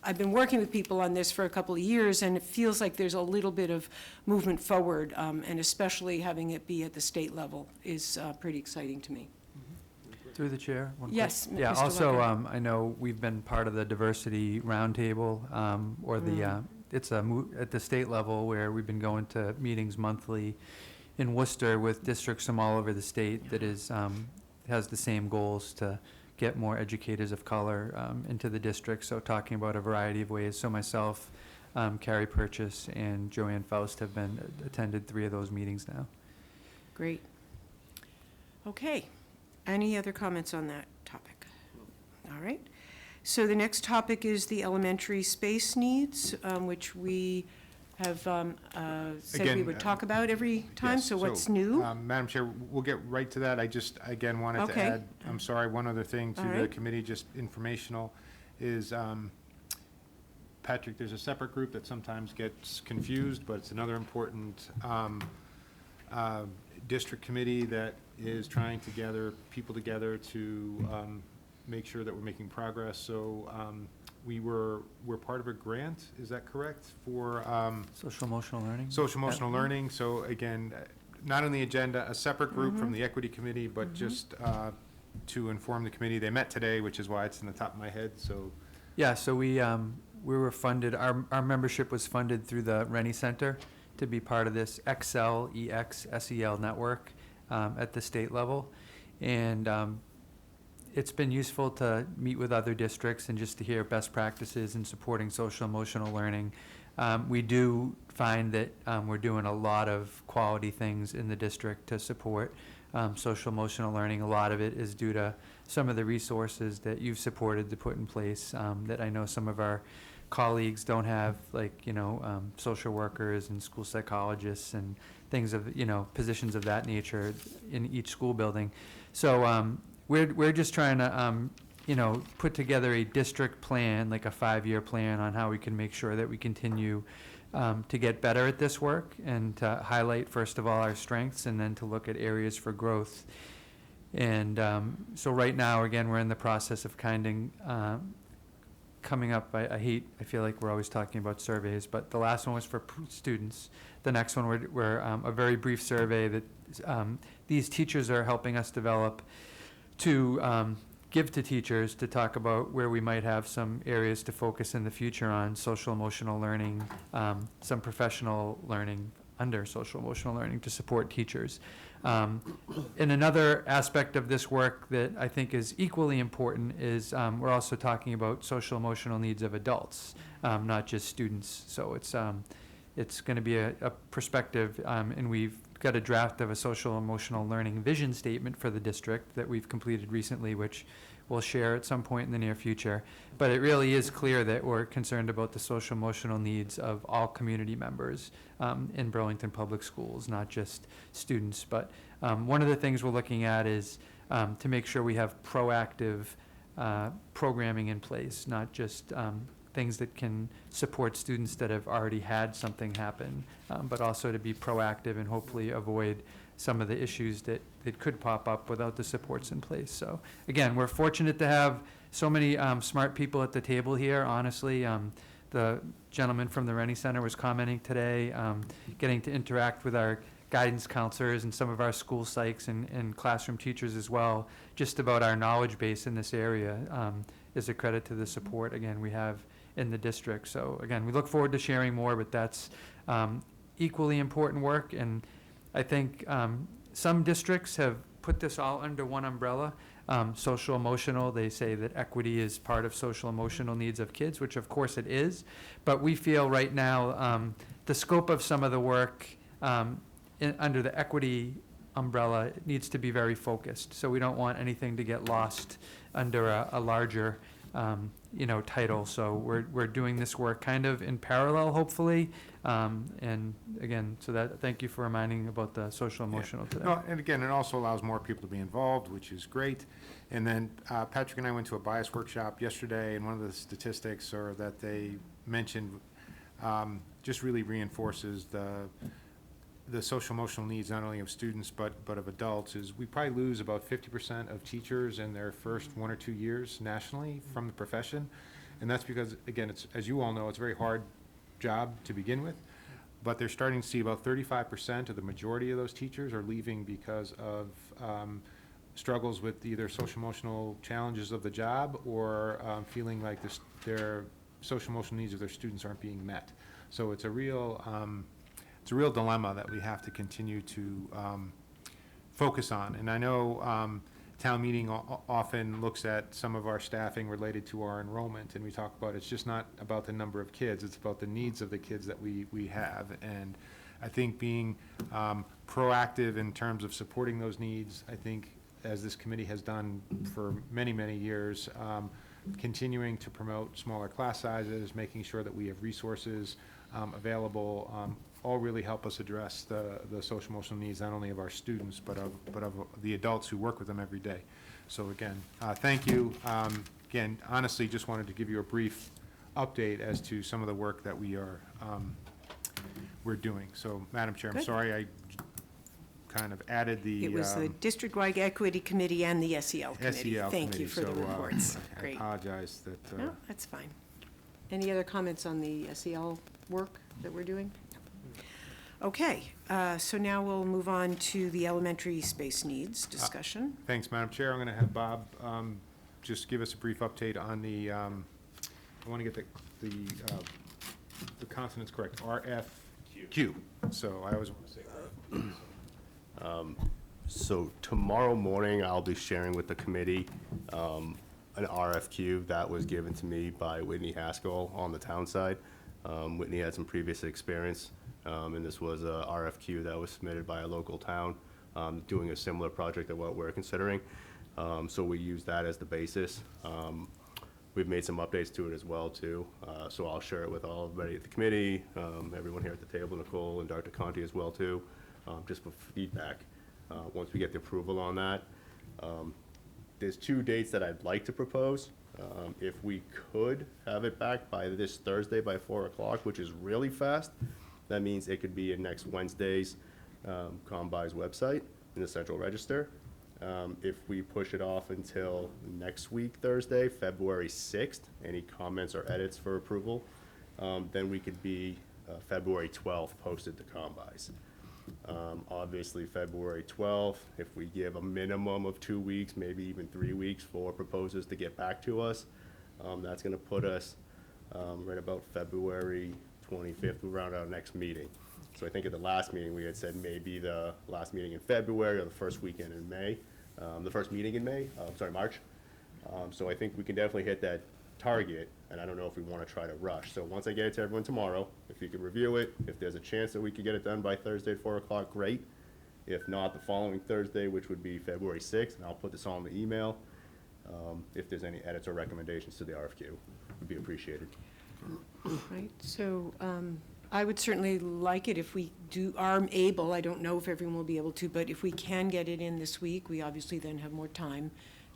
A: I've been working with people on this for a couple of years, and it feels like there's a little bit of movement forward, and especially having it be at the state level is pretty exciting to me.
H: Through the chair? one quick-
A: Yes,
H: Yeah,
A: Mr.
H: also,
A: Lucker.
H: I know we've been part of the diversity roundtable, or the, it's at the state level where we've been going to meetings monthly in Worcester with districts from all over the state that has the same goals to get more educators of color into the district, so talking about a variety of ways. So myself, Carrie Purchase, and Joanne Faust have attended 3 of those meetings now.
A: Great. Okay. Any other comments on that topic? All right. So the next topic is the elementary space needs, which we have said we
E: Again,
A: would talk about every time.
E: Yes,
A: So what's new?
E: Madam Chair, we'll get right to that. I just, again, wanted to
A: Okay.
E: add, I'm sorry, one other thing to
A: All
E: the
A: right.
E: committee, just informational, is, Patrick, there's a separate group that sometimes gets confused, but it's another important district committee that is trying to gather people together to make sure that we're making progress. So we're part of a grant, is that correct, for
H: Social emotional learning?
E: social emotional learning? So again, not on the agenda, a separate group from the equity committee, but just to inform the committee. They met today, which is why it's in the top of my head, so.
H: Yeah, so we were funded, our membership was funded through the Rennie Center to be part of this SEL network at the state level. And it's been useful to meet with other districts and just to hear best practices in supporting social emotional learning. We do find that we're doing a lot of quality things in the district to support social emotional learning. A lot of it is due to some of the resources that you've supported to put in place that I know some of our colleagues don't have, like, social workers and school psychologists and things of, positions of that nature in each school building. So we're just trying to, put together a district plan, like a 5-year plan on how we can make sure that we continue to get better at this work and to highlight, first of all, our strengths and then to look at areas for growth. And so right now, again, we're in the process of coming up, I feel like we're always talking about surveys, but the last one was for students. The next one we're a very brief survey that these teachers are helping us develop to give to teachers to talk about where we might have some areas to focus in the future on social emotional learning, some professional learning under social emotional learning to support teachers. And another aspect of this work that I think is equally important is we're also talking about social emotional needs of adults, not just students. So it's going to be a perspective, and we've got a draft of a social emotional learning vision statement for the district that we've completed recently, which we'll share at some point in the near future. But it really is clear that we're concerned about the social emotional needs of all community members in Burlington Public Schools, not just students. But one of the things we're looking at is to make sure we have proactive programming in place, not just things that can support students that have already had something happen, but also to be proactive and hopefully avoid some of the issues that could pop up without the supports in place. So again, we're fortunate to have so many smart people at the table here, honestly. The gentleman from the Rennie Center was commenting today, getting to interact with our guidance counselors and some of our school psychs and classroom teachers as well, just about our knowledge base in this area is a credit to the support, again, we have in the district. So again, we look forward to sharing more, but that's equally important work. And I think some districts have put this all under one umbrella. Social emotional, they say that equity is part of social emotional needs of kids, which of course it is. But we feel right now the scope of some of the work under the equity umbrella needs to be very focused. So we don't want anything to get lost under a larger title. So we're doing this work kind of in parallel, hopefully. And again, thank you for reminding about the social emotional today.
E: No, and again, it also allows more people to be involved, which is great. And then Patrick and I went to a bias workshop yesterday, and one of the statistics that they mentioned just really reinforces the social emotional needs not only of students but of adults. Is we probably lose about 50% of teachers in their first 1 or 2 years nationally from the profession, and that's because, again, it's, as you all know, it's a very hard job to begin with, but they're starting to see about 35% of the majority of those teachers are leaving because of struggles with either social emotional challenges of the job or feeling like their social emotional needs of their students aren't being met. So it's a real dilemma that we have to continue to focus on. And I know town meeting often looks at some of our staffing related to our enrollment, and we talk about it's just not about the number of kids, it's about the needs of the kids that we have. And I think being proactive in terms of supporting those needs, I think, as this committee has done for many, many years, continuing to promote smaller class sizes, making sure that we have resources available, all really help us address the social emotional needs not only of our students but of the adults who work with them every day. So again, thank you. Again, honestly, just wanted to give you a brief update as to some of the work that we're doing. So, Madam Chair, I'm
A: Good.
E: sorry I kind of added the
A: It was the District-wide Equity Committee and the SEL Committee.
E: SEL
A: Thank you for the
E: committee, so,
A: reports.
E: I
A: Great.
E: apologize that.
A: No, that's fine. Any other comments on the SEL work that we're doing? Okay, so now we'll move on to the elementary space needs discussion.
E: Thanks, Madam Chair. I'm going to have Bob just give us a brief update on the, I want to get the consonants correct, RFQ. So I always want to say RFQ.
G: So tomorrow morning, I'll be sharing with the committee an RFQ that was given to me by Whitney Haskell on the town side. Whitney had some previous experience, and this was a RFQ that was submitted by a local town doing a similar project to what we're considering. So we use that as the basis. We've made some updates to it as well, too. So I'll share it with everybody at the committee, everyone here at the table, Nicole and Dr. Conti as well, too, just for feedback. Once we get the approval on that, there's 2 dates that I'd like to propose. If we could have it back by this Thursday by 4 o'clock, which is really fast, that means it could be in next Wednesday's ComBuy's website in the Central Register. If we push it off until next week, Thursday, February 6th, any comments or edits for approval, then we could be February 12th posted to ComBuy's. Obviously, February 12th, if we give a minimum of 2 weeks, maybe even 3 weeks for proposers to get back to us, that's going to put us right about February 25th, around our next meeting. So I think at the last meeting, we had said maybe the last meeting in February or the first weekend in May, the first meeting in May, March. So I think we can definitely hit that target, and I don't know if we want to try to rush. So once I get it to everyone tomorrow, if you can review it, if there's a chance that we could get it done by Thursday at 4 o'clock, great. If not, the following Thursday, which would be February 6th, and I'll put this on the email. If there's any edits or recommendations to the RFQ, would be appreciated.
A: Right, so I would certainly like it if we are able, I don't know if everyone will be able to, but if we can get it in this week, we obviously then have more time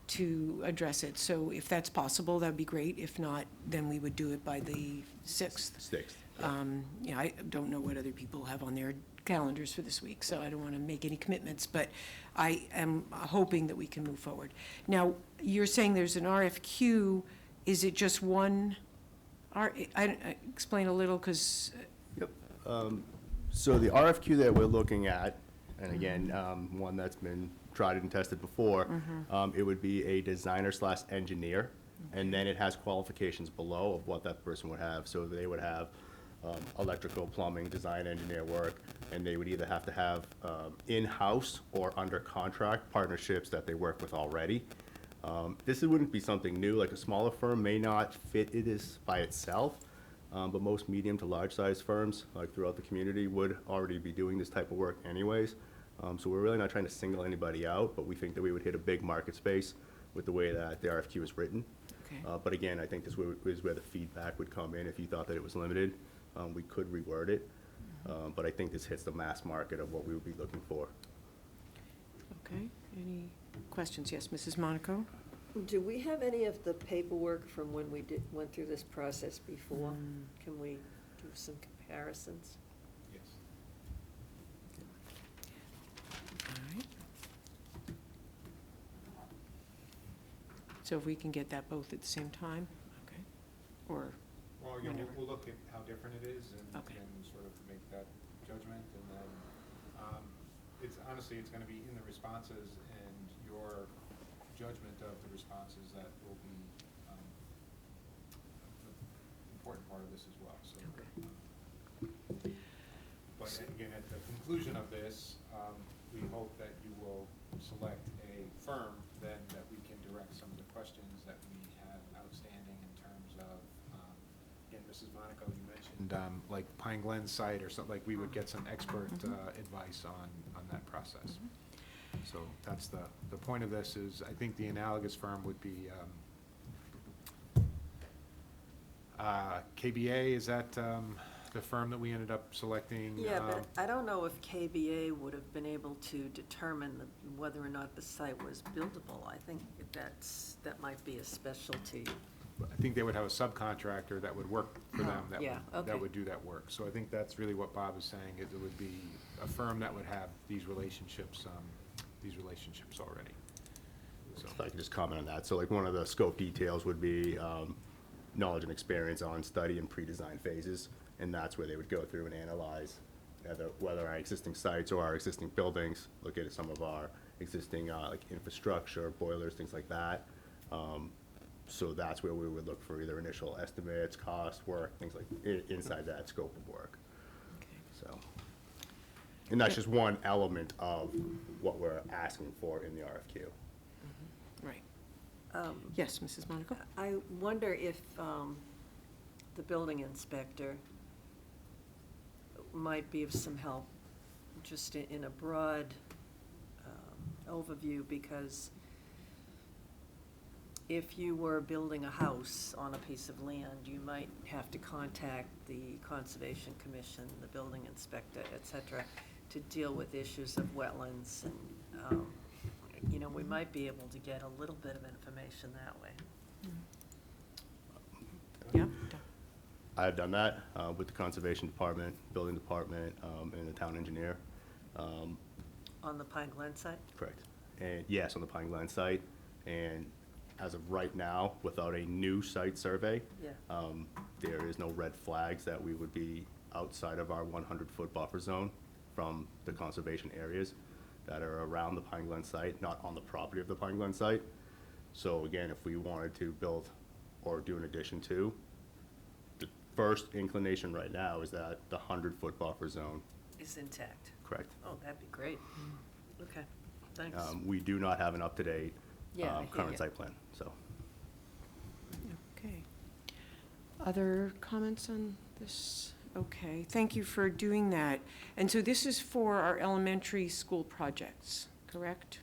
A: to address it. So if that's possible, that'd be great. If not, then we would do it by the 6th.
G: 6th.
A: Yeah, I don't know what other people have on their calendars for this week, so I don't want to make any commitments, but I am hoping that we can move forward. Now, you're saying there's an RFQ. Is it just one? Explain a little, because...
G: Yep. So the RFQ that we're looking at, and again, one that's been tried and tested before, it would be a designer/engineer And then it has qualifications below of what that person would have. So they would have electrical, plumbing, design, engineer work, and they would either have to have in-house or under contract partnerships that they work with already. This wouldn't be something new, like a smaller firm may not fit it as by itself, but most medium to large-sized firms, like throughout the community, would already be doing this type of work anyways. So we're really not trying to single anybody out, but we think that we would hit a big market space with the way that the RFQ is written.
A: Okay.
G: But again, I think this is where the feedback would come in. If you thought that it was limited, we could reword it. But I think this hits the mass market of what we would be looking for.
A: Okay, any questions? Yes, Mrs. Monaco?
D: Do we have any of the paperwork from when we went through this process before? Can we do some comparisons?
E: Yes.
A: All right. So if we can get that both at the same time, okay? Or,
E: Well,
A: Whenever.
E: we'll look at how different it is and
A: Okay.
E: sort of make that judgment. And then, honestly, it's gonna be in the responses and your judgment of the responses that will be, the important part of this as well, so. But again, at the conclusion of this, we hope that you will select a firm then that we can direct some of the questions that we have outstanding in terms of, again, Mrs. Monaco, you mentioned, like Pine Glen site or something, like we would get some expert advice on that process. So that's the point of this is, I think the analogous firm would be KBA, is that the firm that we ended up selecting?
D: Yeah, but I don't know if KBA would have been able to determine whether or not the site was buildable. I think that might be a specialty.
E: I think they would have a subcontractor that would work for them, that
D: yeah,
E: would,
D: okay.
E: that would do that work. So I think that's really what Bob is saying, is it would be a firm that would have these relationships already. So,
G: If I could just comment on that. So like one of the scope details would be knowledge and experience on study and pre-design phases. And that's where they would go through and analyze whether our existing sites or our existing buildings, look at some of our existing like infrastructure, boilers, things like that. So that's where we would look for either initial estimates, cost, work, things like inside that scope of work.
A: okay.
G: So, and that's just one element of what we're asking for in the RFQ.
A: Right. Yes, Mrs. Monaco?
D: I wonder if the building inspector might be of some help, just in a broad overview, because if you were building a house on a piece of land, you might have to contact the Conservation Commission, the building inspector, et cetera, to deal with issues of wetlands, and, we might be able to get a little bit of information that way.
A: Yeah?
G: I've done that with the Conservation Department, Building Department, and the town engineer.
D: On the Pine Glen site?
G: Correct. And yes, on the Pine Glen site. And as of right now, without a new site survey,
D: Yeah.
G: there is no red flags that we would be outside of our 100-foot buffer zone from the conservation areas that are around the Pine Glen site, not on the property of the Pine Glen site. So again, if we wanted to build or do an addition to, the first inclination right now is that the 100-foot buffer zone.
D: Is intact?
G: Correct.
D: Oh, that'd be great. Okay, thanks.
G: We do not have an up-to-date
D: Yeah, I hear
G: current
D: ya.
G: site plan, so.
A: Okay. Other comments on this? Okay, thank you for doing that. And so this is for our elementary school projects, correct?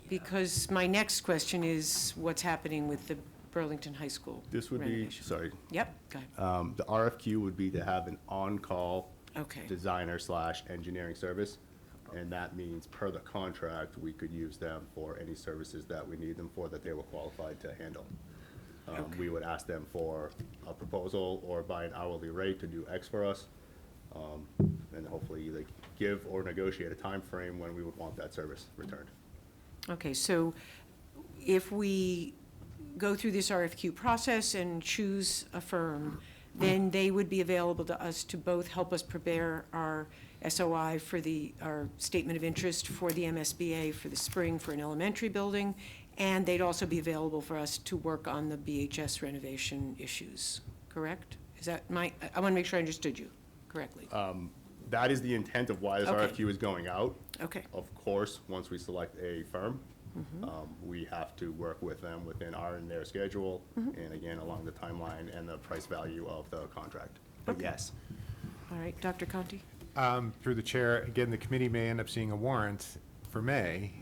A: Because my next question is what's happening with the Burlington High School
G: This would be,
A: renovation.
G: sorry,
A: Yep, go ahead.
G: the RFQ would be to have an on-call
A: Okay,
G: designer / engineering service. And that means per the contract, we could use them for any services that we need them for that they were qualified to handle.
A: Okay.
G: We would ask them for a proposal or by an hourly rate to do X for us. And hopefully either give or negotiate a time frame when we would want that service returned.
A: okay, so if we go through this RFQ process and choose a firm, then they would be available to us to both help us prepare our SOI for our statement of interest for the MSBA for the spring for an elementary building, And they'd also be available for us to work on the BHS renovation issues, correct? Is that I want to make sure I understood you correctly.
G: That is the intent of why this
A: Okay.
G: RFQ is going out.
A: Okay,
G: Of course, once we select a firm, we have to work with them within our and their schedule, and again, along the timeline and the price value of the contract. But
A: Okay.
G: yes.
A: all right, Dr. Conti?
E: Through the chair, again, the committee may end up seeing a warrant for May,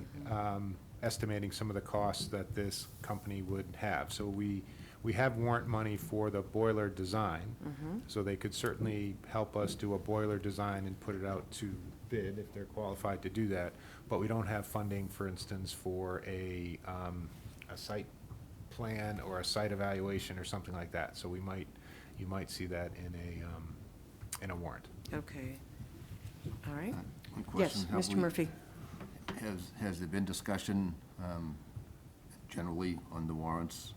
E: estimating some of the costs that this company would have. So we have warrant money for the boiler design, so they could certainly help us do a boiler design and put it out to bid if they're qualified to do that. But we don't have funding, for instance, for a site plan or a site evaluation or something like that. So you might see that in a warrant.
A: Okay, all right.
I: One
A: Yes,
I: question. Have
A: Mr.
I: we-
A: Murphy?
I: Has there been discussion generally on the warrant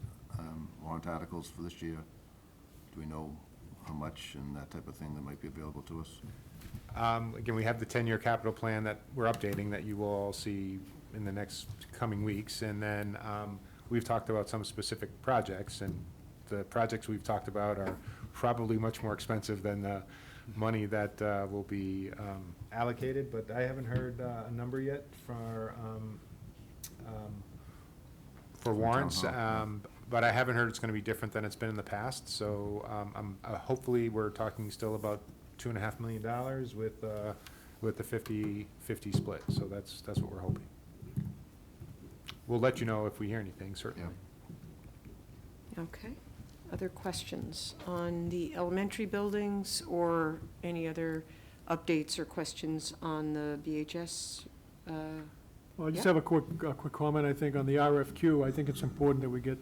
I: articles for this year? Do we know how much and that type of thing that might be available to us?
E: Again, we have the 10-year capital plan that we're updating that you will all see in the next coming weeks. And then we've talked about some specific projects, and the projects we've talked about are probably much more expensive than the money that will be allocated. But I haven't heard a number yet for warrants. But I haven't heard it's going to be different than it's been in the past. So hopefully we're talking still about $2.5 million with the 50-50 split. So that's what we're hoping. We'll let you know if we hear anything, certainly.
A: Okay. Other questions on the elementary buildings or any other updates or questions on the BHS?
B: Well, I just
A: Yeah.
B: have a quick comment, I think, on the RFQ. I think it's important that we get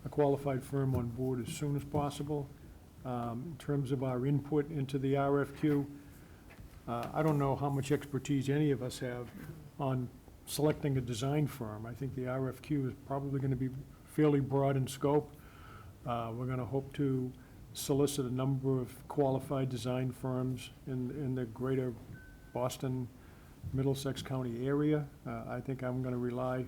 B: a qualified firm on board as soon as possible. In terms of our input into the RFQ, I don't know how much expertise any of us have on selecting a design firm. I think the RFQ is probably going to be fairly broad in scope. We're going to hope to solicit a number of qualified design firms in the greater Boston, Middlesex County area. I think I'm going to rely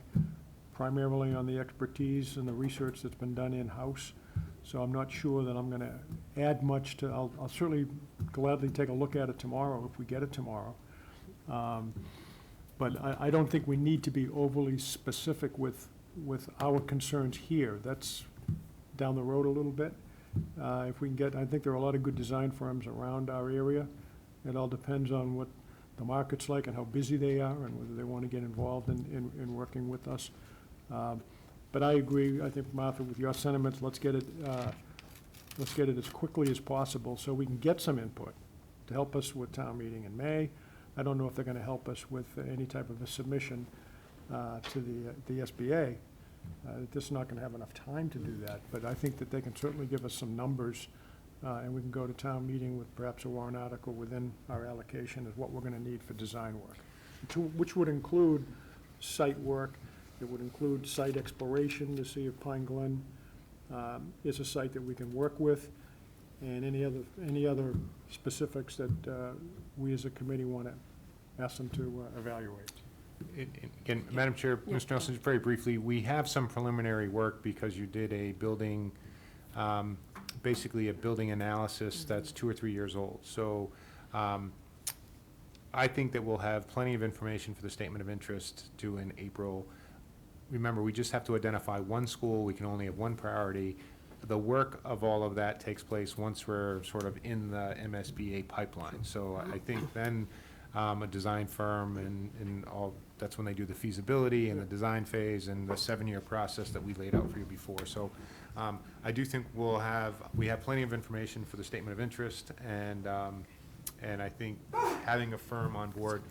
B: primarily on the expertise and the research that's been done in-house. So I'm not sure that I'm going to add much to, I'll certainly gladly take a look at it tomorrow if we get it tomorrow. But I don't think we need to be overly specific with our concerns here. That's down the road a little bit. If we can get, I think there are a lot of good design firms around our area. It all depends on what the market's like and how busy they are and whether they want to get involved in working with us. But I agree, I think, Martha, with your sentiments. Let's get it as quickly as possible so we can get some input to help us with town meeting in May. I don't know if they're going to help us with any type of a submission to the SBA. Just not going to have enough time to do that, but I think that they can certainly give us some numbers, and we can go to town meeting with perhaps a warrant article within our allocation of what we're going to need for design work, which would include site work. It would include site exploration to see if Pine Glen is a site that we can work with, and any other specifics that we as a committee want to ask them to evaluate.
E: Again, Madam Chair,
A: Yeah.
E: Mr. Nelson, very briefly, we have some preliminary work because you did a building, basically a building analysis that's 2 or 3 years old. So I think that we'll have plenty of information for the statement of interest due in April. Remember, we just have to identify one school. We can only have one priority. The work of all of that takes place once we're sort of in the MSBA pipeline. So I think then a design firm and all, that's when they do the feasibility and the design phase and the 7-year process that we laid out for you before. So I do think we have plenty of information for the statement of interest, and I think having a firm on board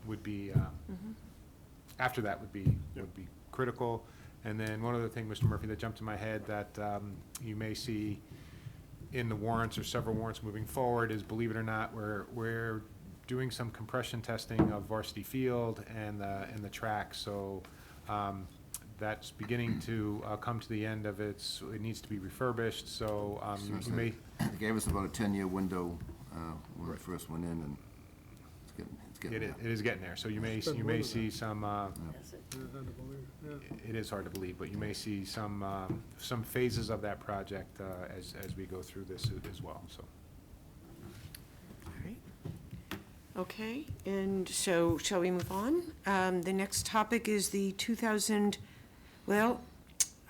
E: would be, after that would be critical. And then one other thing, Mr. Murphy, that jumped in my head that you may see in the warrants or several warrants moving forward is, believe it or not, we're doing some compression testing of Varsity Field and the track. So that's beginning to come to the end of it needs to be refurbished. So you may.
I: They gave us about a 10-year window when we first went in, and it's getting
E: It
I: there.
E: is getting there, so you may see some,
D: Is it?
E: it is hard to believe, but you may see some phases of that project as we go through this as well, so.
A: All right. Okay, and so shall we move on? The next topic is the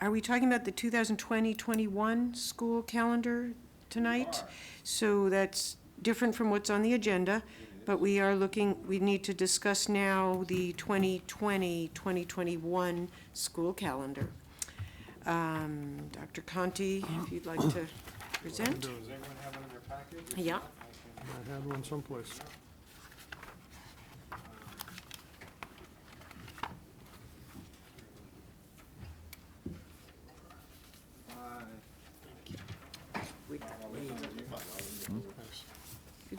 A: are we talking about the 2020-21 school calendar tonight? So that's different from what's on the agenda, but we need to discuss now the 2020-2021 school calendar. Dr. Conti, if you'd like to present?
E: Does everyone have one in their package?
A: Yeah.
B: I had one someplace.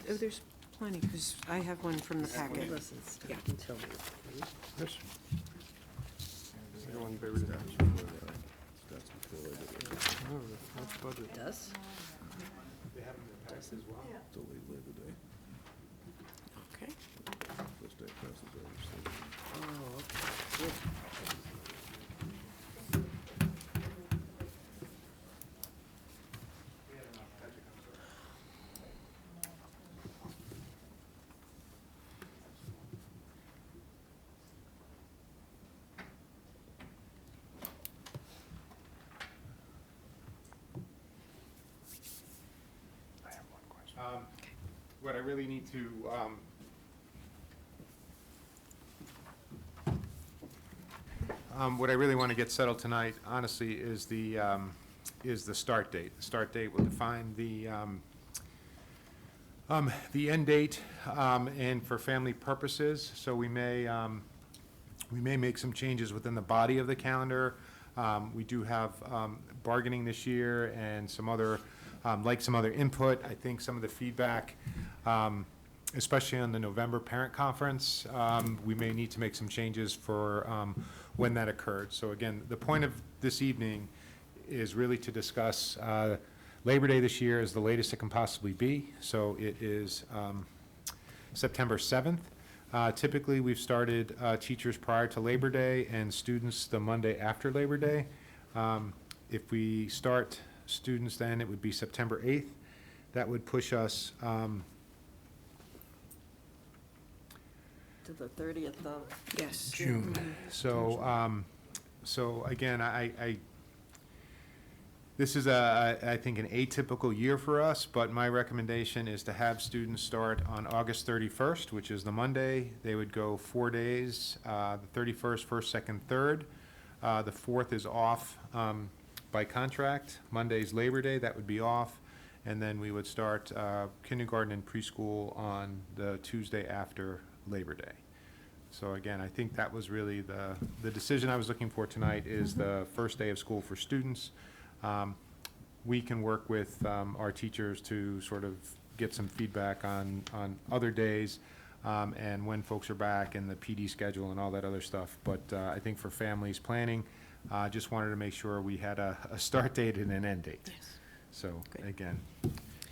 A: Oh, there's plenty, because I have one from the packet.
D: Listen, stop
A: Yeah.
D: and tell me.
B: Yes. Everyone buried it. Oh, that's budget.
D: It does?
E: They have them in their packs as well?
A: Okay.
D: Oh, okay. Good.
E: I have one question. What I really need to, what I really want to get settled tonight, honestly, is the start date. The start date will define the end date, and for family purposes, so we may make some changes within the body of the calendar. We do have bargaining this year and some other input. I think some of the feedback, especially on the November parent conference, we may need to make some changes for when that occurred. So again, the point of this evening is really to discuss Labor Day this year is the latest it can possibly be. So it is September 7th. Typically, we've started teachers prior to Labor Day and students the Monday after Labor Day. If we start students then, it would be September 8th. That would push us
D: To the 30th of
A: Yes.
E: June. So, so again, this is I think an atypical year for us, but my recommendation is to have students start on August 31st, which is the Monday. They would go 4 days, the 31st, 1st, 2nd, 3rd. The 4th is off by contract. Monday's Labor Day, that would be off. And then we would start kindergarten and preschool on the Tuesday after Labor Day. So again, I think that was really the decision I was looking for tonight is the first day of school for students. We can work with our teachers to sort of get some feedback on other days and when folks are back and the PD schedule and all that other stuff. But I think for families planning, just wanted to make sure we had a start date and an end date.
A: Yes.
E: So
A: Good.
E: again,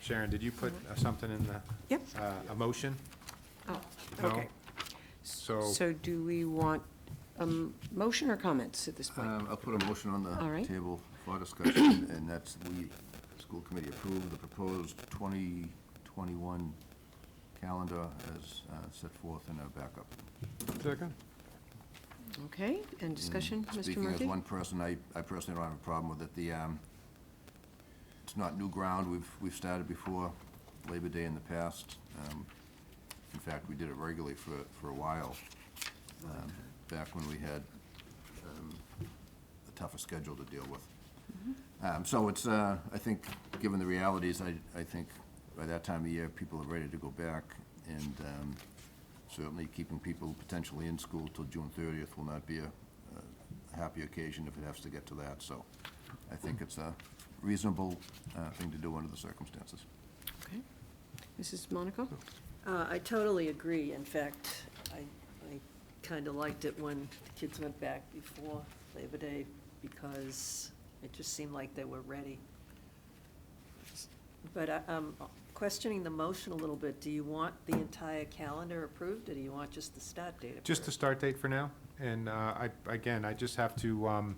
E: Sharon, did you put something in the?
A: Yep.
E: A motion?
A: Oh,
E: No?
A: okay.
E: So,
A: So do we want a motion or comments at this point?
I: I'll put a motion on
A: All right.
I: the table for discussion, and that's we, school committee, approve the proposed 2021 calendar as set forth in our backup.
B: Second?
A: Okay, and discussion,
I: And
A: Mr.
I: Speaking as
A: Murphy?
I: one person, I personally don't have a problem with it. It's not new ground. We've started before Labor Day in the past. In fact, we did it regularly for a while, back when we had a tougher schedule to deal with. So it's, I think, given the realities, I think by that time of year, people are ready to go back, and certainly keeping people potentially in school till June 30th will not be a happy occasion if it has to get to that. So I think it's a reasonable thing to do under the circumstances.
A: Okay. Mrs. Monaco?
D: I totally agree. In fact, I kind of liked it when the kids went back before Labor Day because it just seemed like they were ready. But I'm questioning the motion a little bit. Do you want the entire calendar approved, or do you want just the start date approved?
E: Just the start date for now, and I just have to,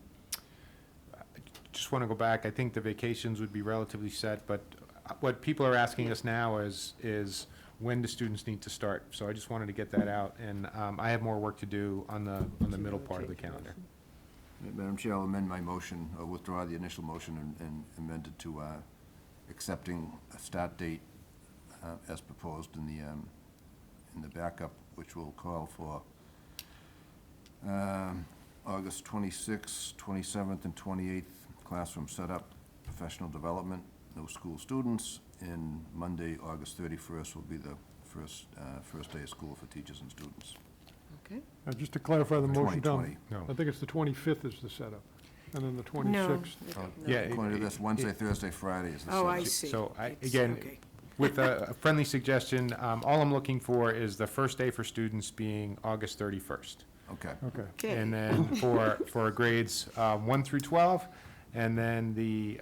E: just want to go back. I think the vacations would be relatively set, but what people are asking us now is when do students need to start? So I just wanted to get that out, and I have more work to do on the middle part of the calendar.
I: Madam Chair, I'll amend my motion, or withdraw the initial motion and amend it to accepting a start date as proposed in the backup, which will call for August 26th, 27th, and 28th, classroom setup, professional development, no school students, and Monday, August 31st will be the first day of school for teachers and students.
A: Okay.
B: Just to clarify the motion, Tom,
I: 2020.
E: No.
B: I think it's the 25th is the setup, and then the 26th.
A: No.
E: Yeah,
I: According to this, Wednesday, Thursday, Friday is the
A: Oh, I
I: setup.
A: see.
E: So
A: It's-
E: again,
A: okay.
E: with a friendly suggestion, all I'm looking for is the first day for students being August 31st.
I: Okay.
B: Okay.
A: Okay.
E: And then for grades 1 through 12, and then the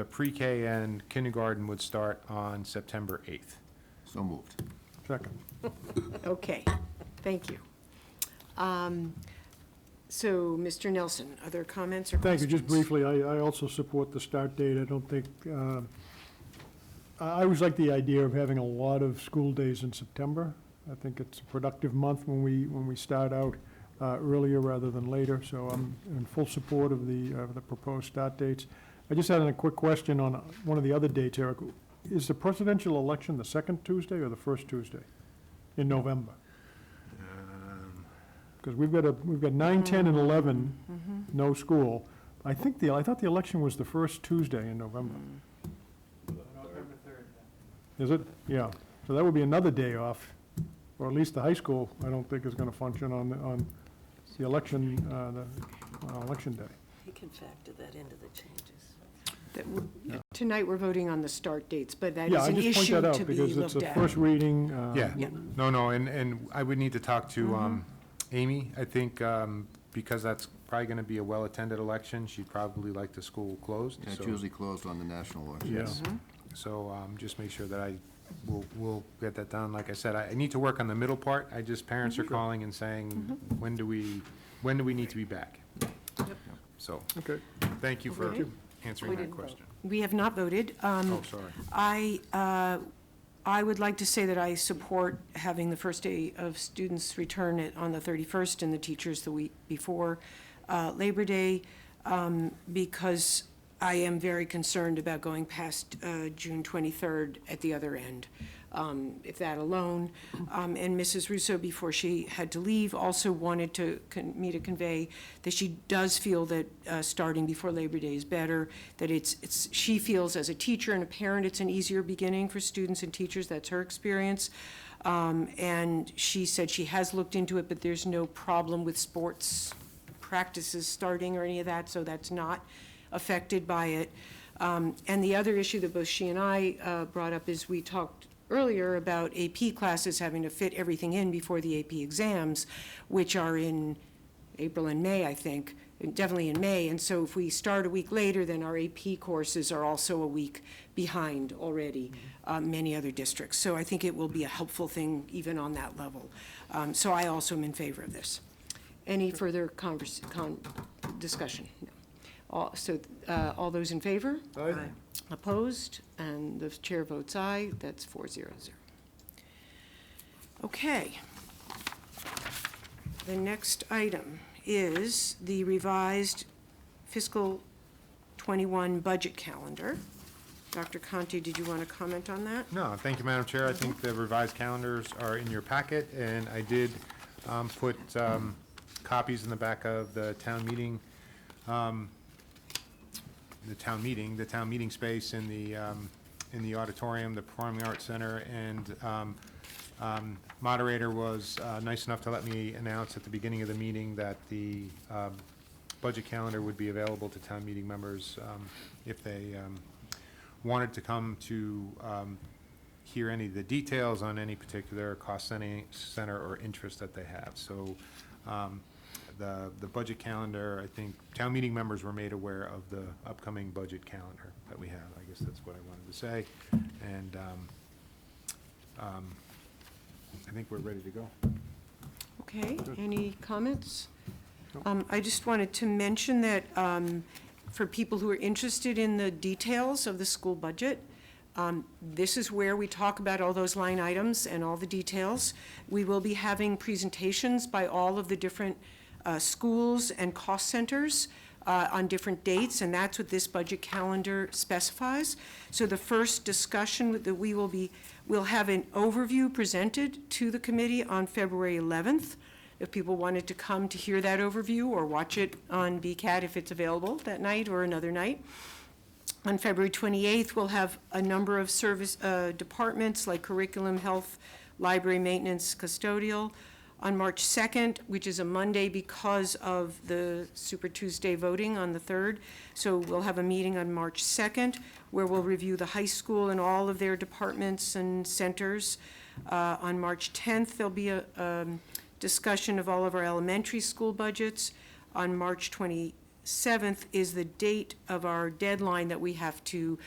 E: pre-K and kindergarten would start on September 8th.
I: So moved.
B: Second.
A: Okay, thank you. So, Mr. Nelson, other comments or
B: Thank
A: questions?
B: you. Just briefly, I also support the start date. I don't think, I always like the idea of having a lot of school days in September. I think it's a productive month when we start out earlier rather than later, so I'm in full support of the proposed start dates. I just had a quick question on one of the other dates, Eric. Is the presidential election the second Tuesday or the first Tuesday in November? Because we've got 9, 10, and 11, no school. I thought the election was the first Tuesday in November. Is it? Yeah. So that would be another day off, or at least the high school, I don't think is going to function on the election, election day.
D: You can factor that into the changes.
A: Tonight, we're voting on the start dates, but that
B: Yeah,
A: is
B: I
A: an
B: just point
A: issue
B: that
A: to
B: out
A: be
B: because it's
A: looked
B: a
A: at.
B: first reading.
E: Yeah,
A: Yeah.
E: no, and I would need to talk to Amy. I think because that's probably going to be a well-attended election, she'd probably like the school closed.
I: Yeah, it's
E: so-
I: usually closed on the national election.
E: Yes. So just make sure that we'll get that done. Like I said, I need to work on the middle part. Parents are calling and saying, when do we need to be back? So,
B: Okay.
E: thank you for
A: Okay.
E: answering that question.
A: We have not voted.
E: Oh, sorry.
A: I would like to say that I support having the first day of students return on the 31st and the teachers the week before Labor Day, because I am very concerned about going past June 23rd at the other end, if that alone. And Mrs. Russo, before she had to leave, also wanted me to convey that she does feel that starting before Labor Day is better, that she feels as a teacher and a parent, it's an easier beginning for students and teachers. That's her experience. And she said she has looked into it, but there's no problem with sports practices starting or any of that, so that's not affected by it. And the other issue that both she and I brought up is we talked earlier about AP classes having to fit everything in before the AP exams, which are in April and May, I think, definitely in May. And so if we start a week later, then our AP courses are also a week behind already, many other districts. So I think it will be a helpful thing even on that level. So I also am in favor of this. Any further discussion? No. All those in favor?
D: Aye.
A: Opposed? And the chair votes aye. That's 4-0-0. Okay. The next item is the revised fiscal '21 budget calendar. Dr. Conte, did you want to comment on that?
E: No, thank you, Madam Chair. I think the revised calendars are in your packet, and I did put copies in the back of the town meeting space in the auditorium, the Performing Arts Center, and moderator was nice enough to let me announce at the beginning of the meeting that the budget calendar would be available to town meeting members if they wanted to come to hear any of the details on any particular cost center or interest that they have. So the budget calendar, I think town meeting members were made aware of the upcoming budget calendar that we have. I guess that's what I wanted to say. And I think we're ready to go.
A: Okay, any comments? I just wanted to mention that for people who are interested in the details of the school budget, this is where we talk about all those line items and all the details. We will be having presentations by all of the different schools and cost centers on different dates, and that's what this budget calendar specifies. So the first discussion that we'll have an overview presented to the committee on February 11th. If people wanted to come to hear that overview or watch it on BCAT if it's available that night or another night. On February 28th, we'll have a number of service departments like curriculum, health, library maintenance, custodial. On March 2nd, which is a Monday because of the Super Tuesday voting on the 3rd. So we'll have a meeting on March 2nd where we'll review the high school and all of their departments and centers. On March 10th, there'll be a discussion of all of our elementary school budgets. On March 27th is the date of our deadline that we have to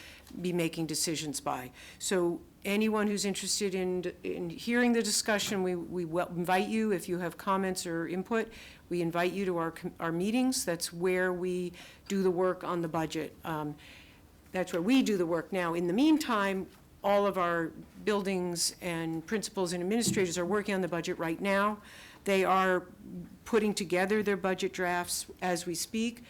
A: be making decisions by. So anyone who's interested in hearing the discussion, we invite you. If you have comments or input, we invite you to our meetings. That's where we do the work on the budget. That's where we do the work. Now, in the meantime, all of our buildings and principals and administrators are working on the budget right now. They are putting together their budget drafts as we speak.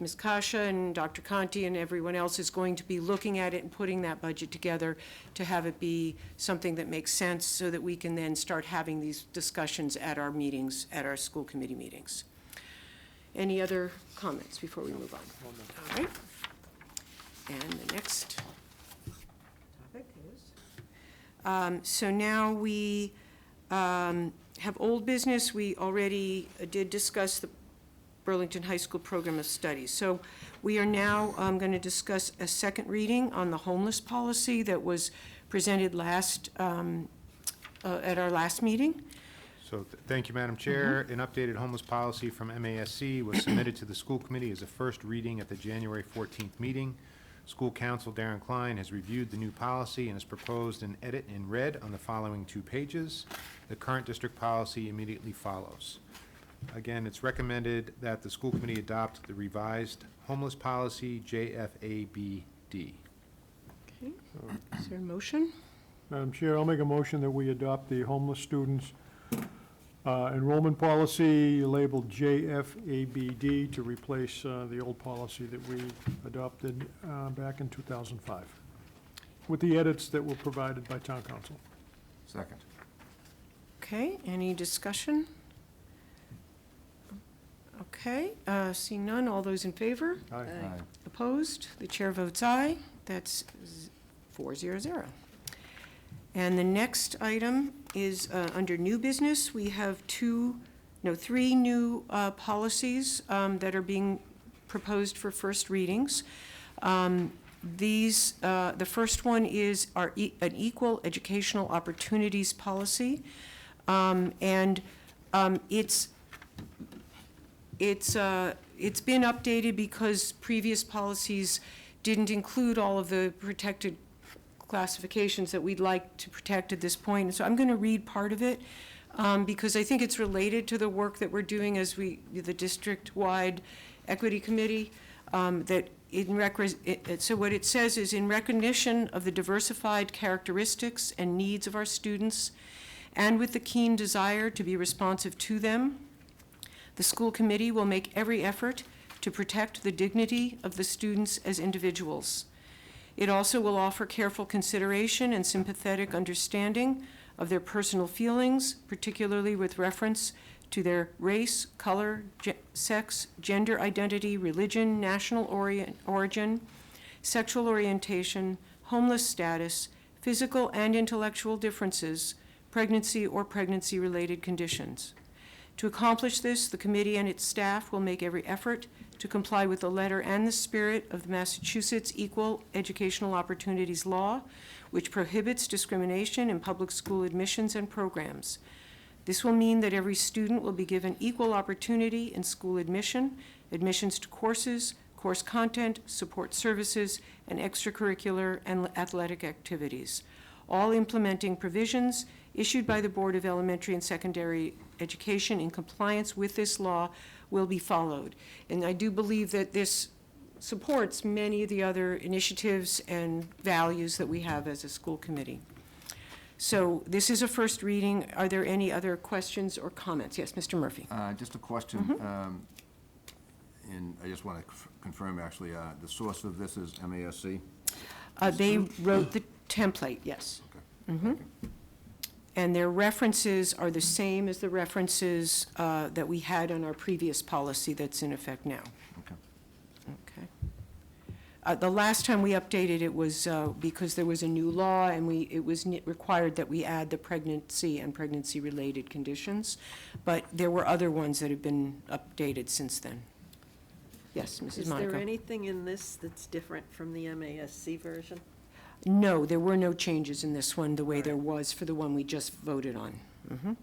A: Ms. Kasha and Dr. Conti and everyone else is going to be looking at it and putting that budget together to have it be something that makes sense so that we can then start having these discussions at our meetings, at our school committee meetings. Any other comments before we move on? All right. And the next topic is, so now we have old business. We already did discuss the Burlington High School Program of Studies. So we are now going to discuss a second reading on the homeless policy that was presented at our last meeting.
E: So thank you, Madam Chair. An updated homeless policy from MASC was submitted to the school committee as a first reading at the January 14th meeting. School counsel Darren Klein has reviewed the new policy and has proposed an edit in red on the following 2 pages. The current district policy immediately follows. Again, it's recommended that the school committee adopt the revised homeless policy, JFABD.
A: Okay. Is there a motion?
B: Madam Chair, I'll make a motion that we adopt the homeless students enrollment policy labeled JFABD to replace the old policy that we adopted back in 2005, with the edits that were provided by town council.
I: Second.
A: Okay, any discussion? Okay, seeing none, all those in favor?
B: Aye.
I: Aye.
A: Opposed? The chair votes aye. That's 4-0-0. And the next item is under new business. We have 3 new policies that are being proposed for first readings. The first one is an equal educational opportunities policy. And it's been updated because previous policies didn't include all of the protected classifications that we'd like to protect at this point. And so I'm going to read part of it because I think it's related to the work that we're doing as the district-wide equity committee. So what it says is, in recognition of the diversified characteristics and needs of our students, and with the keen desire to be responsive to them, the school committee will make every effort to protect the dignity of the students as individuals. It also will offer careful consideration and sympathetic understanding of their personal feelings, particularly with reference to their race, color, sex, gender identity, religion, national origin, sexual orientation, homeless status, physical and intellectual differences, pregnancy or pregnancy-related conditions. To accomplish this, the committee and its staff will make every effort to comply with the letter and the spirit of the Massachusetts Equal Educational Opportunities Law, which prohibits discrimination in public school admissions and programs. This will mean that every student will be given equal opportunity in school admission, admissions to courses, course content, support services, and extracurricular and athletic activities, all implementing provisions issued by the Board of Elementary and Secondary Education in compliance with this law will be followed. And I do believe that this supports many of the other initiatives and values that we have as a school committee. So this is a first reading. Are there any other questions or comments? Yes, Mr. Murphy.
I: Just a question, and I just want to confirm, actually, the source of this is MASC?
A: They wrote the template, yes.
I: Okay.
A: And their references are the same as the references that we had on our previous policy that's in effect now.
I: Okay.
A: Okay. The last time we updated it was because there was a new law, and it was required that we add the pregnancy and pregnancy-related conditions, but there were other ones that have been updated since then. Yes, Mrs. Monaco.
D: Is there anything in this that's different from the MASC version?
A: No, there were no changes in this one the way there was for the one we just voted on. Mhm.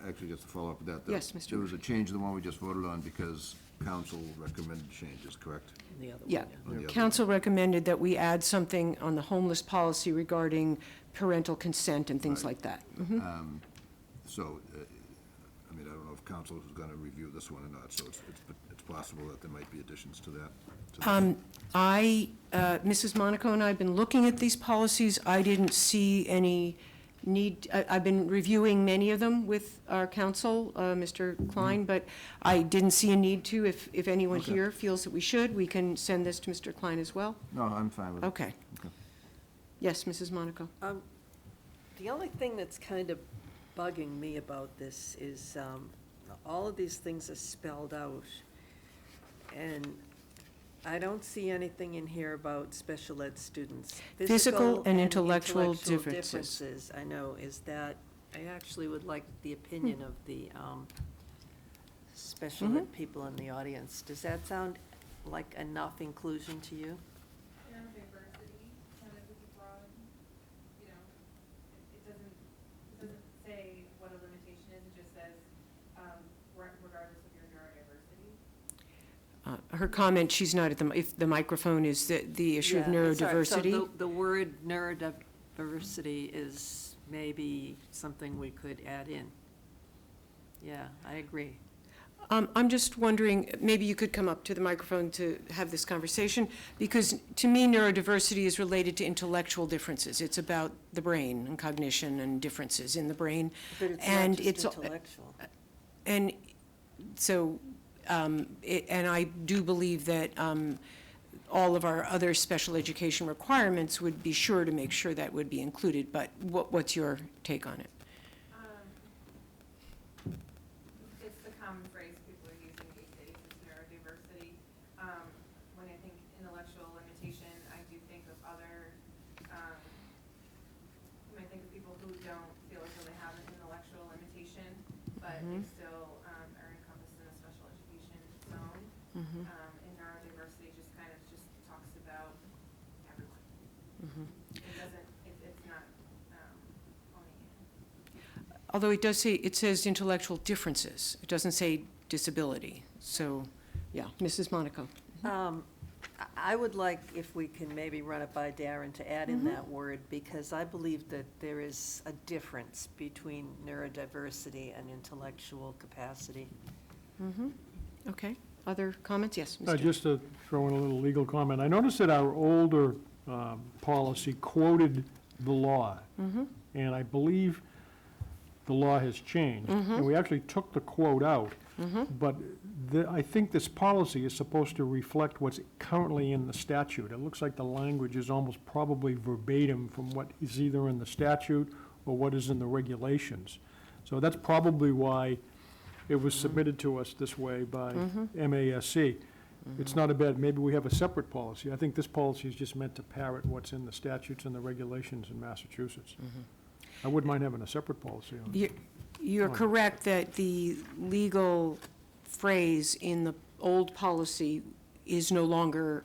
I: Actually, just to follow up with that.
A: Yes, Mr.
I: There was a change in the one we just voted on because council recommended changes, correct?
D: The other one,
A: Yeah.
I: On the other
A: Council recommended that we add something on the homeless policy regarding parental consent and things
I: Right.
A: like that. Mhm.
I: So, I mean, I don't know if council is going to review this one or not, so it's possible that there might be additions to that.
A: Mrs. Monaco and I have been looking at these policies. I didn't see any need, I've been reviewing many of them with our counsel, Mr. Klein, but I didn't see a need to. If anyone
I: Okay.
A: here feels that we should, we can send this to Mr. Klein as well.
I: No, I'm fine with it.
A: Okay.
I: Okay.
A: Yes, Mrs. Monaco.
D: The only thing that's kind of bugging me about this is all of these things are spelled out, and I don't see anything in here about special ed students.
A: Physical and intellectual differences.
D: I know, is that, I actually would like the opinion of the special ed people in the audience. Does that sound like enough inclusion to you?
J: Diversity kind of is a broad, you know, it doesn't say what a limitation is, it just says, regardless of your neurodiversity.
A: Her comment, she's not at if the microphone is the issue of
D: Yeah, sorry.
A: neurodiversity.
D: So the word neurodiversity is maybe something we could add in. Yeah, I agree.
A: I'm just wondering, maybe you could come up to the microphone to have this conversation, because to me, neurodiversity is related to intellectual differences. It's about the brain and cognition and differences in the brain.
D: But it's
A: And
D: not
A: it's
D: just intellectual.
A: And so, and I do believe that all of our other special education requirements would be sure to make sure that would be included, but what's your take on it?
J: It's the common phrase people are using these days, is neurodiversity. When I think intellectual limitation, I do think of other, I think of people who don't feel as though they have an intellectual limitation, but they still are encompassed in a special education zone. And neurodiversity just kind of just talks about everyone. It doesn't, it's not owning it.
A: Although it does say, it says intellectual differences. It doesn't say disability. So, yeah, Mrs. Monaco.
D: I would like, if we can maybe run it by Darren to add in that word, because I believe that there is a difference between neurodiversity and intellectual capacity.
A: Okay, other comments? Yes, Mr.
B: Just to throw in a little legal comment, I noticed that our older policy quoted the law, and I believe the law has changed, and we actually took the quote out, but I think this policy is supposed to reflect what's currently in the statute. It looks like the language is almost probably verbatim from what is either in the statute or what is in the regulations. So that's probably why it was submitted to us this way by MASC. It's not a bad, maybe we have a separate policy. I think this policy is just meant to parrot what's in the statutes and the regulations in Massachusetts. I wouldn't mind having a separate policy on it.
A: You're correct that the legal phrase in the old policy is no longer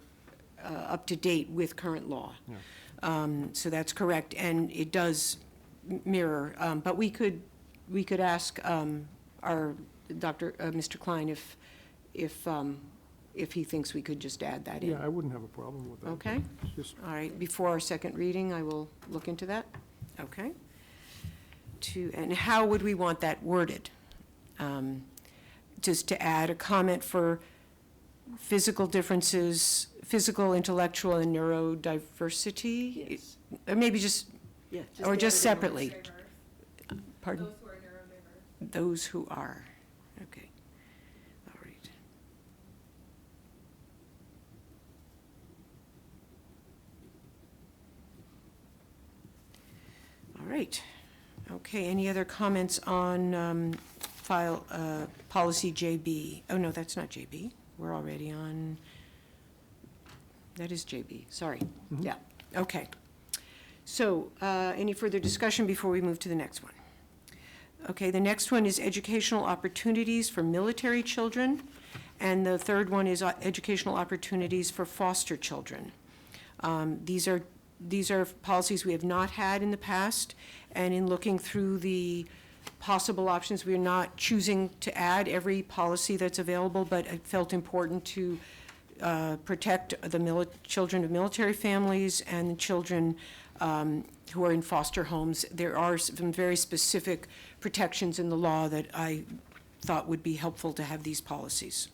A: up to date with current law. So that's correct, and it does mirror. But we could ask our Mr. Klein if he thinks we could just add that in.
B: Yeah, I wouldn't have a problem with that.
A: Okay.
B: It's just,
A: All right, before our second reading, I will look into that. Okay. And how would we want that worded? Just to add a comment for physical differences, physical, intellectual, and neurodiversity?
D: Yes.
A: Or maybe just,
D: Yeah.
A: or
D: add
A: just
D: it in.
A: separately?
J: Diverse,
A: Pardon?
J: those who are neurodiverse.
A: Those who are. Okay. All right. All right. Okay, any other comments on policy JB? Oh, no, that's not JB. We're already on, that is JB, sorry. Yeah, okay. So, any further discussion before we move to the next one? Okay, the next one is educational opportunities for military children, and the third one is educational opportunities for foster children. These are policies we have not had in the past, and in looking through the possible options, we're not choosing to add every policy that's available, but it felt important to protect the children of military families and the children who are in foster homes. There are some very specific protections in the law that I thought would be helpful to have these policies.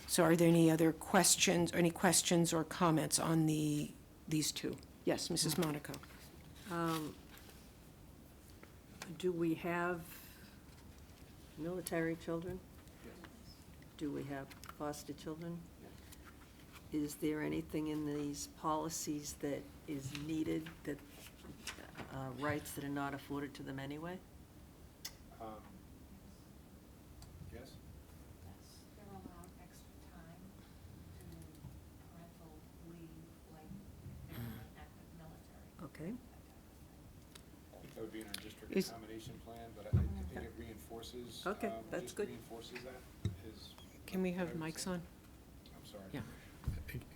A: So are there any other questions, or any questions or comments on these two? Yes, Mrs. Monaco.
D: Do we have military children? Do we have foster children? Is there anything in these policies that is needed, that, rights that are not afforded to them anyway?
E: Yes?
K: They're allowed extra time to parental leave, like they're in active military.
D: Okay.
E: That would be in our district
A: Is-
E: accommodation plan, but I think it reinforces.
D: Okay, that's
E: just
D: good.
E: Reinforces that is.
A: Can we have
E: what I would
A: mics
E: say.
A: on?
E: I'm sorry.
A: Yeah.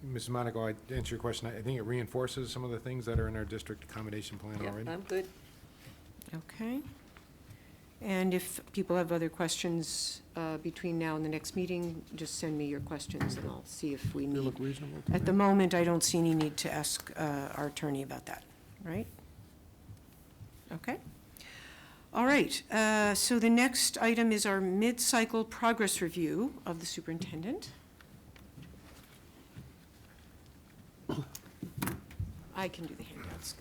E: Mrs. Monaco, I to answer your question, I think it reinforces some of the things that are in our district accommodation plan
D: Yeah,
E: already.
D: I'm good.
A: Okay. And if people have other questions between now and the next meeting, just send me your questions and I'll see if we
B: they
A: need.
B: look reasonable to
A: At
B: me.
A: the moment, I don't see any need to ask our attorney about that, right? Okay. All right, so the next item is our mid-cycle progress review of the superintendent. I can do the handouts.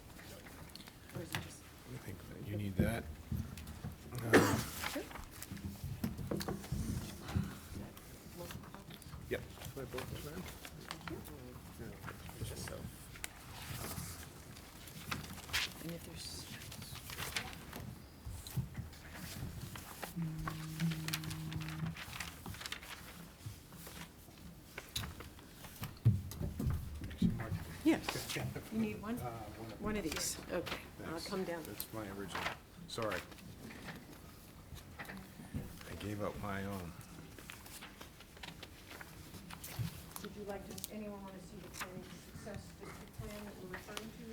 A: Or is it just-
E: I think that you need that.
A: Sure.
E: Yep.
A: And if there's. Yes, you need one? One of these, okay. I'll
E: Thanks.
A: come down.
E: That's my original. Sorry. I gave up my own.
A: Would you like to, anyone want to see the planning success district plan that we're referring to?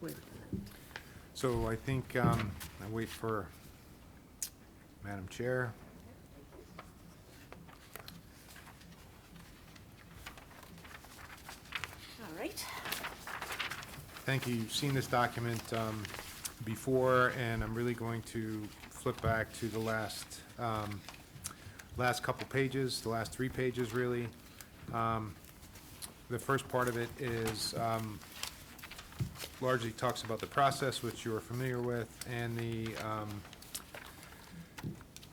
D: Wait.
E: So I think, I wait for Madam Chair.
A: All right.
E: Thank you. You've seen this document before, and I'm really going to flip back to the last couple pages, the last 3 pages, really. The first part of it is largely talks about the process, which you're familiar with, and the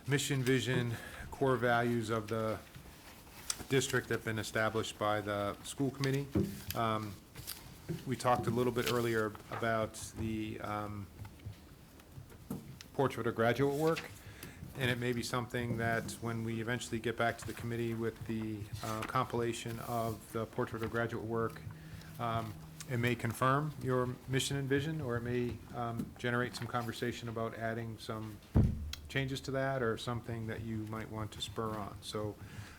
E: mission, vision, core values of the district that have been established by the school committee. We talked a little bit earlier about the portrait of graduate work, and it may be something that when we eventually get back to the committee with the compilation of the portrait of graduate work, it may confirm your mission and vision, or it may generate some conversation about adding some changes to that or something that you might want to spur on. So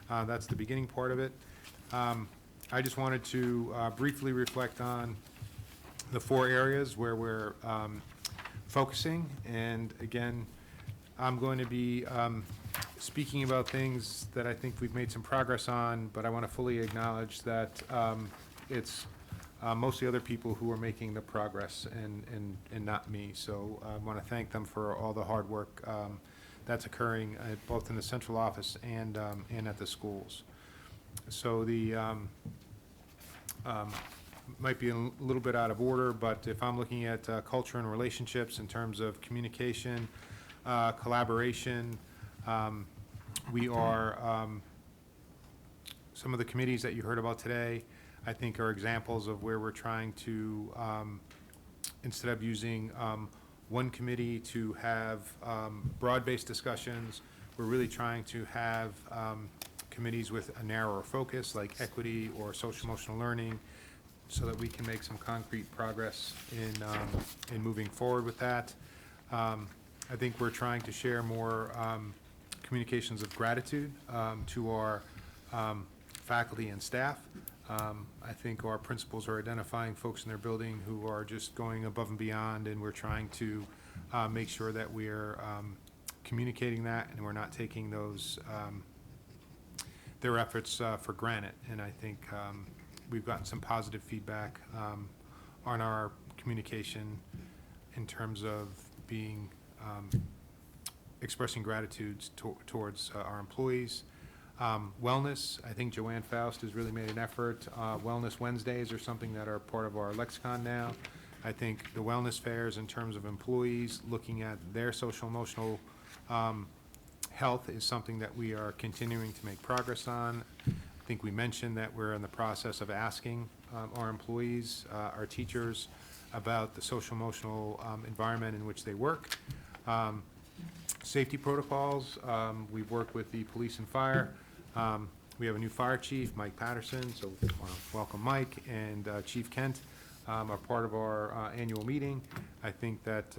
E: that's the beginning part of it. I just wanted to briefly reflect on the 4 areas where we're focusing. And again, I'm going to be speaking about things that I think we've made some progress on, but I want to fully acknowledge that it's mostly other people who are making the progress and not me. So I want to thank them for all the hard work that's occurring both in the central office and at the schools. So the might be a little bit out of order, but if I'm looking at culture and relationships in terms of communication, collaboration, we are, some of the committees that you heard about today, I think are examples of where we're trying to, instead of using one committee to have broad-based discussions, we're really trying to have committees with a narrower focus, like equity or social-emotional learning, so that we can make some concrete progress in moving forward with that. I think we're trying to share more communications of gratitude to our faculty and staff. I think our principals are identifying folks in their building who are just going above and beyond, and we're trying to make sure that we're communicating that and we're not taking those their efforts for granted. And I think we've gotten some positive feedback on our communication in terms of being expressing gratitude towards our employees. Wellness, I think Joanne Faust has really made an effort. Wellness Wednesdays are something that are part of our lexicon now. I think the wellness fairs in terms of employees looking at their social emotional health is something that we are continuing to make progress on. I think we mentioned that we're in the process of asking our employees, our teachers, about the social emotional environment in which they work. Safety protocols, we've worked with the police and fire. We have a new fire chief, Mike Patterson, so welcome Mike, and Chief Kent are part of our annual meeting. I think that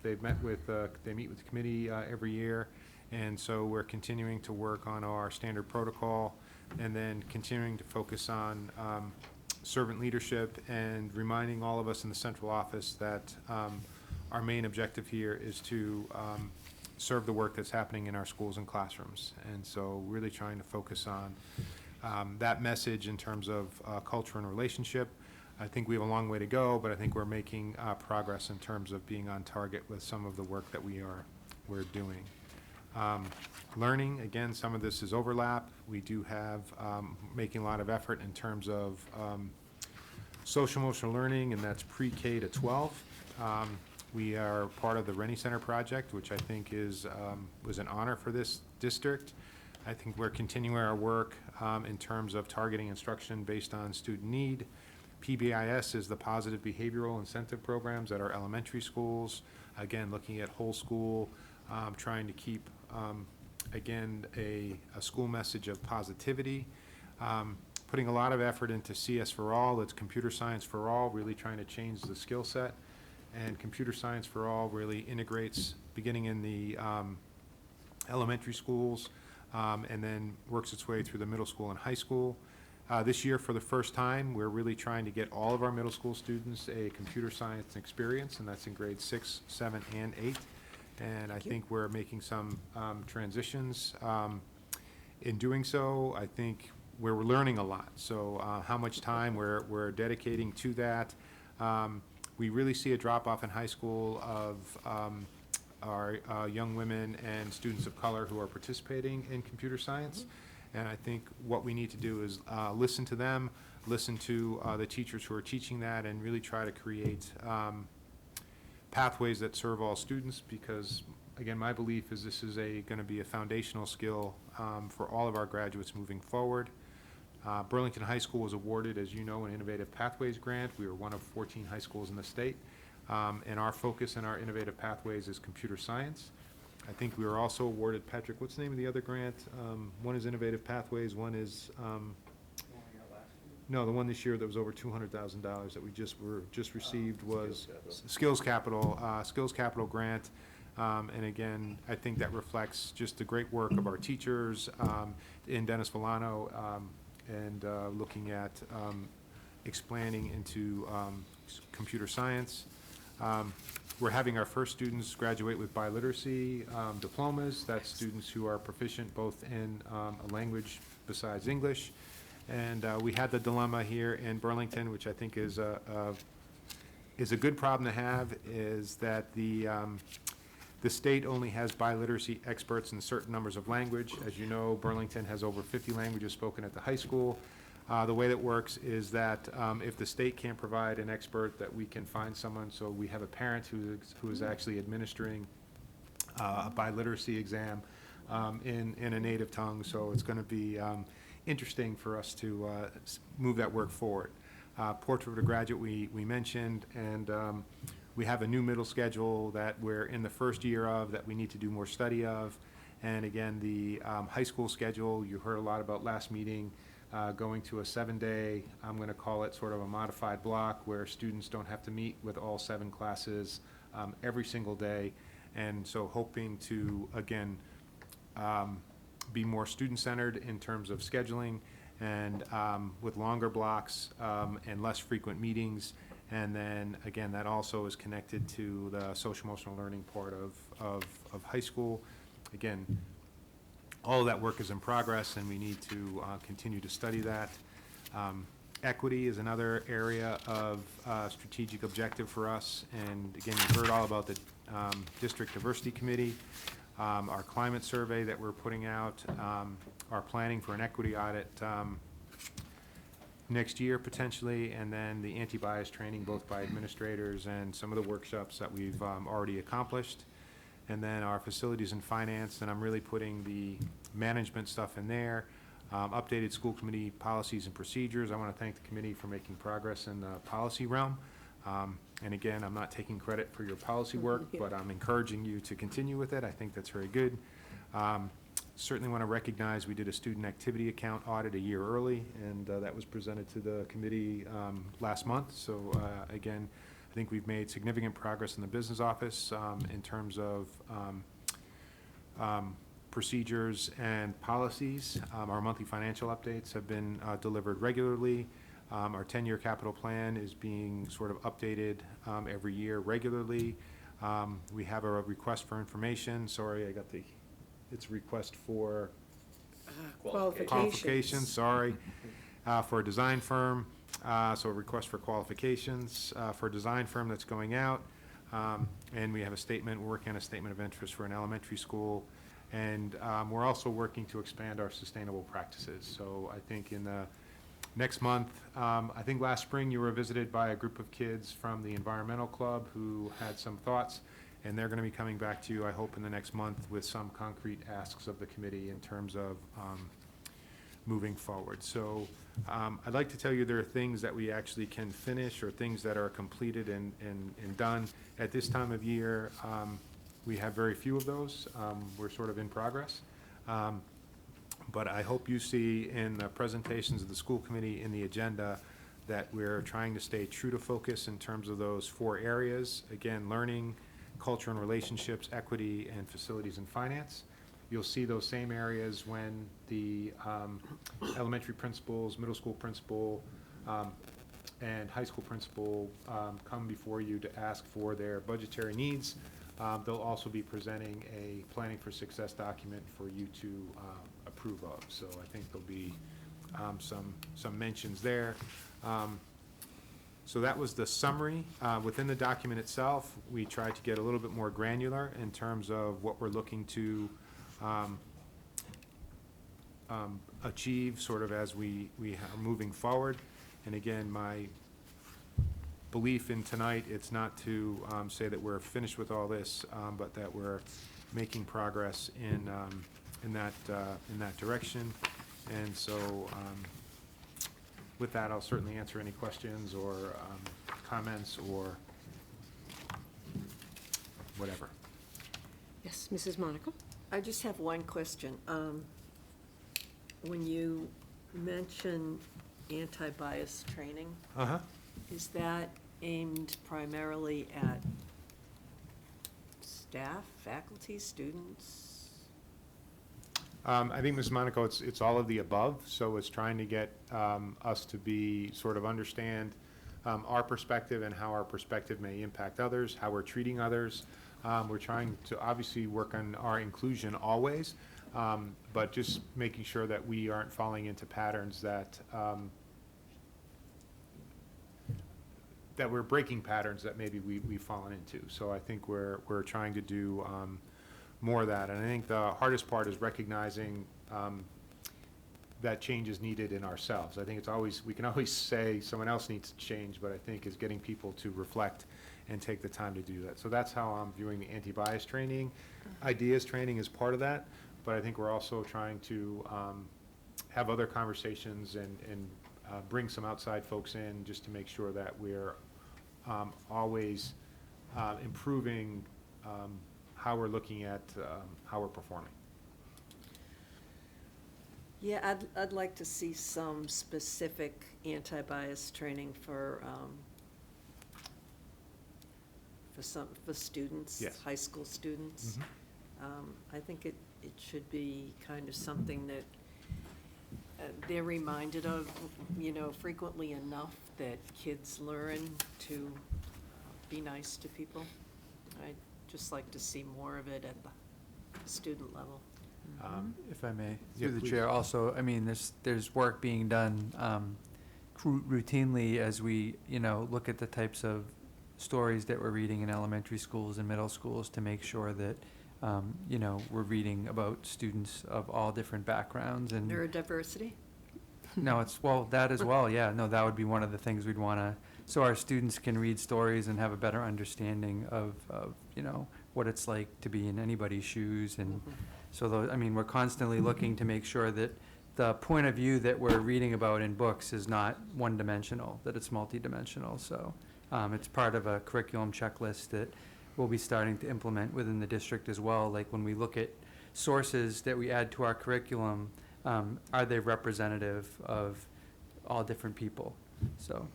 E: they meet with the committee every year, and so we're continuing to work on our standard protocol and then continuing to focus on servant leadership and reminding all of us in the central office that our main objective here is to serve the work that's happening in our schools and classrooms. And so really trying to focus on that message in terms of culture and relationship. I think we have a long way to go, but I think we're making progress in terms of being on target with some of the work that we're doing. Learning, again, some of this is overlap. We do have making a lot of effort in terms of social emotional learning, and that's pre-K to 12. We are part of the Rennie Center project, which I think was an honor for this district. I think we're continuing our work in terms of targeting instruction based on student need. PBIS is the positive behavioral incentive programs at our elementary schools. Again, looking at whole school, trying to keep, again, a school message of positivity. Putting a lot of effort into CS for All, it's computer science for all, really trying to change the skill set. And computer science for all really integrates beginning in the elementary schools and then works its way through the middle school and high school. This year, for the first time, we're really trying to get all of our middle school students a computer science experience, and that's in grades 6, 7, and 8. And I think we're making some transitions. In doing so, I think we're learning a lot. So how much time we're dedicating to that. We really see a drop-off in high school of our young women and students of color who are participating in computer science. And I think what we need to do is listen to them, listen to the teachers who are teaching that, and really try to create pathways that serve all students, because, again, my belief is this is going to be a foundational skill for all of our graduates moving forward. Burlington High School was awarded, as you know, an Innovative Pathways grant. We were one of 14 high schools in the state. And our focus in our Innovative Pathways is computer science. I think we were also awarded, Patrick, what's the name of the other grant? One is Innovative Pathways, one is, no, the one this year that was over $200,000 that we just received was Skills Capital grant. And again, I think that reflects just the great work of our teachers in Dennis Villano, and looking at expanding into computer science. We're having our first students graduate with biliteracy diplomas. That's students who are proficient both in a language besides English. And we had the dilemma here in Burlington, which I think is a good problem to have, is that the state only has biliteracy experts in certain numbers of language. As you know, Burlington has over 50 languages spoken at the high school. The way that works is that if the state can't provide an expert, that we can find someone. So we have a parent who is actually administering a biliteracy exam in a native tongue. So it's going to be interesting for us to move that work forward. Portrait of a Graduate we mentioned, and we have a new middle schedule that we're in the first year of that we need to do more study of. And again, the high school schedule, you heard a lot about last meeting, going to a 7-day, I'm going to call it sort of a modified block, where students don't have to meet with all 7 classes every single day. And so hoping to, again, be more student-centered in terms of scheduling, and with longer blocks and less frequent meetings. And then, again, that also is connected to the social-emotional learning part of high school. Again, all of that work is in progress, and we need to continue to study that. Equity is another area of strategic objective for us. And again, you heard all about the District Diversity Committee, our climate survey that we're putting out, our planning for an equity audit next year potentially, and then the anti-bias training both by administrators and some of the workshops that we've already accomplished. And then our facilities and finance, and I'm really putting the management stuff in there. Updated school committee policies and procedures. I want to thank the committee for making progress in the policy realm. And again, I'm not taking credit for your policy work, but I'm encouraging you to continue with it. I think that's very good. Certainly want to recognize we did a student activity account audit a year early, and that was presented to the committee last month. So again, I think we've made significant progress in the business office in terms of procedures and policies. Our monthly financial updates have been delivered regularly. Our 10-year capital plan is being sort of updated every year regularly. We have a request for information. Sorry, I got it's a request for qualifications, sorry, for a design firm. So a request for qualifications for a design firm that's going out. And we have we're working on a statement of interest for an elementary school. And we're also working to expand our sustainable practices. So I think in the next month, I think last spring you were visited by a group of kids from the environmental club who had some thoughts, and they're going to be coming back to you, I hope, in the next month with some concrete asks of the committee in terms of moving forward. So I'd like to tell you there are things that we actually can finish, or things that are completed and done. At this time of year, we have very few of those. We're sort of in progress. But I hope you see in the presentations of the school committee in the agenda that we're trying to stay true to focus in terms of those 4 areas. Again, learning, culture and relationships, equity, and facilities and finance. You'll see those same areas when the elementary principals, middle school principal, and high school principal come before you to ask for their budgetary needs. They'll also be presenting a planning for success document for you to approve of. So I think there'll be some mentions there. So that was the summary. Within the document itself, we tried to get a little bit more granular in terms of what we're looking to achieve sort of as we are moving forward. And again, my belief in tonight, it's not to say that we're finished with all this, but that we're making progress in that direction. And so with that, I'll certainly answer any questions or comments or whatever.
A: Yes, Mrs. Monaco?
D: I just have one question. When you mention anti-bias training, is that aimed primarily at staff, faculty, students?
E: I think, Ms. Monaco, it's all of the above, so it's trying to get us to be, sort of understand our perspective and how our perspective may impact others, how we're treating others. We're trying to obviously work on our inclusion always, but just making sure that we aren't falling into patterns that that we're breaking patterns that maybe we've fallen into. So I think we're trying to do more of that. And I think the hardest part is recognizing that change is needed in ourselves. I think it's always, we can always say someone else needs to change, but I think is getting people to reflect and take the time to do that. So that's how I'm viewing the anti-bias training. Ideas training is part of that, but I think we're also trying to have other conversations and bring some outside folks in just to make sure that we're always improving how we're looking at how we're performing.
D: Yeah, I'd like to see some specific anti-bias training for students.
E: Yes.
D: High school students. I think it should be kind of something that they're reminded of, frequently enough, that kids learn to be nice to people. I'd just like to see more of it at the student level.
H: If I may,
E: Yeah,
H: through the
E: please.
H: chair, also, I mean, there's work being done routinely as we, look at the types of stories that we're reading in elementary schools and middle schools to make sure that, we're reading about students of all different backgrounds and.
D: Neurodiversity?
H: No, that as well, yeah. No, that would be one of the things we'd want to, so our students can read stories and have a better understanding of what it's like to be in anybody's shoes. And so, we're constantly looking to make sure that the point of view that we're reading about in books is not one-dimensional, that it's multidimensional. So it's part of a curriculum checklist that we'll be starting to implement within the district as well. Like when we look at sources that we add to our curriculum, are they representative of all different people? So.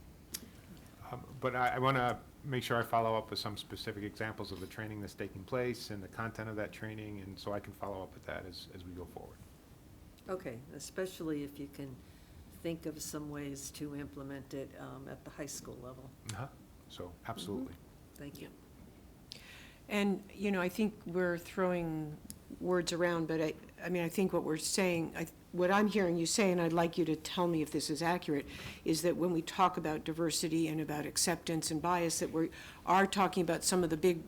E: But I want to make sure I follow up with some specific examples of the training that's taking place and the content of that training, and so I can follow up with that as we go forward.
D: Okay, especially if you can think of some ways to implement it at the high school level.
E: So, absolutely.
D: Thank you.
A: And, I think we're throwing words around, but I think what we're saying, what I'm hearing you say, and I'd like you to tell me if this is accurate, is that when we talk about diversity and about acceptance and bias, that we are talking about some of the big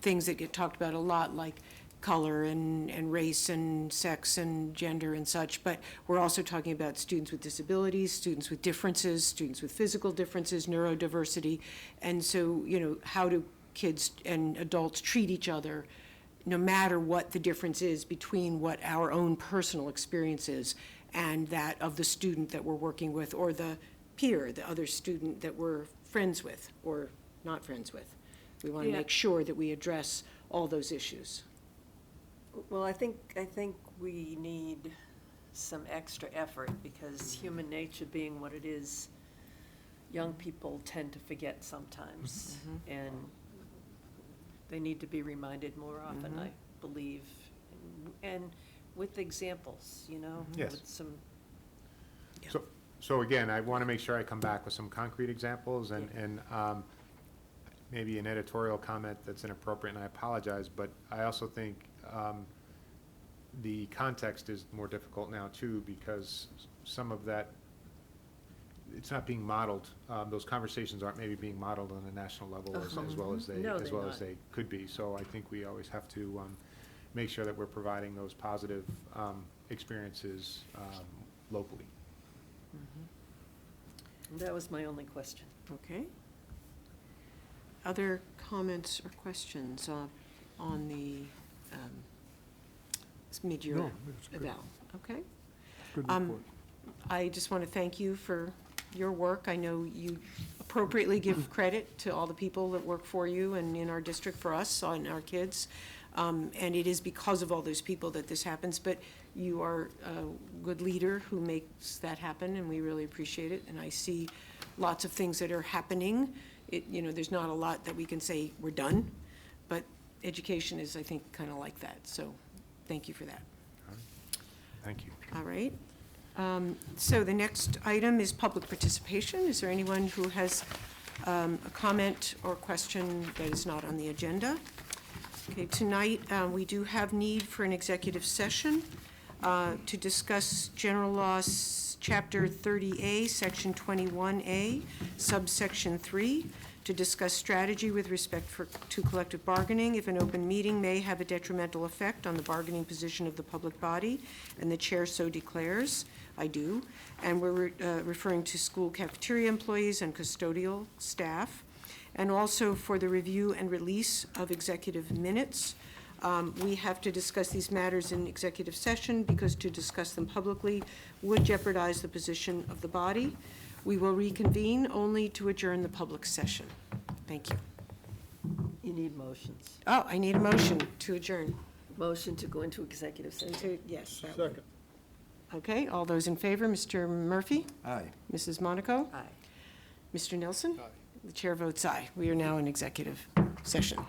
A: things that get talked about a lot, like color and race and sex and gender and such, but we're also talking about students with disabilities, students with differences, students with physical differences, neurodiversity, and so, how do kids and adults treat each other, no matter what the difference is between what our own personal experience is and that of the student that we're working with, or the peer, the other student that we're friends with or not friends with. We want to
D: Yeah.
A: make sure that we address all those issues.
D: Well, I think we need some extra effort, because human nature being what it is, young people tend to forget sometimes. And they need to be reminded more often, I believe, and with examples,
E: Yes.
D: with some.
E: So again, I want to make sure I come back with some concrete examples and maybe an editorial comment that's inappropriate, and I apologize, but I also think the context is more difficult now too, because some of that, it's not being modeled. Those conversations aren't maybe being modeled on a national level as well as
D: No, they're not.
E: they could be. So I think we always have to make sure that we're providing those positive experiences locally.
D: That was my only question.
A: Okay. Other comments or questions on the mid-year
B: No, it's good.
A: eval? Okay.
B: Good
A: Um,
B: report.
A: I just want to thank you for your work. I know you appropriately give credit to all the people that work for you and in our district for us, and our kids. And it is because of all those people that this happens, but you are a good leader who makes that happen, and we really appreciate it. And I see lots of things that are happening. There's not a lot that we can say we're done, but education is, I think, kind of like that, so thank you for that.
E: Thank you.
A: All right. So the next item is public participation. Is there anyone who has a comment or question that is not on the agenda? Okay, tonight, we do have need for an executive session to discuss General Laws, Chapter 30A, Section 21A, subsection 3, to discuss strategy with respect to collective bargaining if an open meeting may have a detrimental effect on the bargaining position of the public body, and the chair so declares. I do. And we're referring to school cafeteria employees and custodial staff, and also for the review and release of executive minutes. We have to discuss these matters in executive session because to discuss them publicly would jeopardize the position of the body. We will reconvene only to adjourn the public session. Thank you.
D: You need motions.
A: Oh, I need a motion to adjourn.
D: Motion to go into executive session.
A: Yes. that one. Okay, all those in favor, Mr. Murphy?
I: Aye.
A: Mrs. Monaco?
D: Aye.
A: Mr. Nelson? Aye. The chair votes aye. We are now in executive session.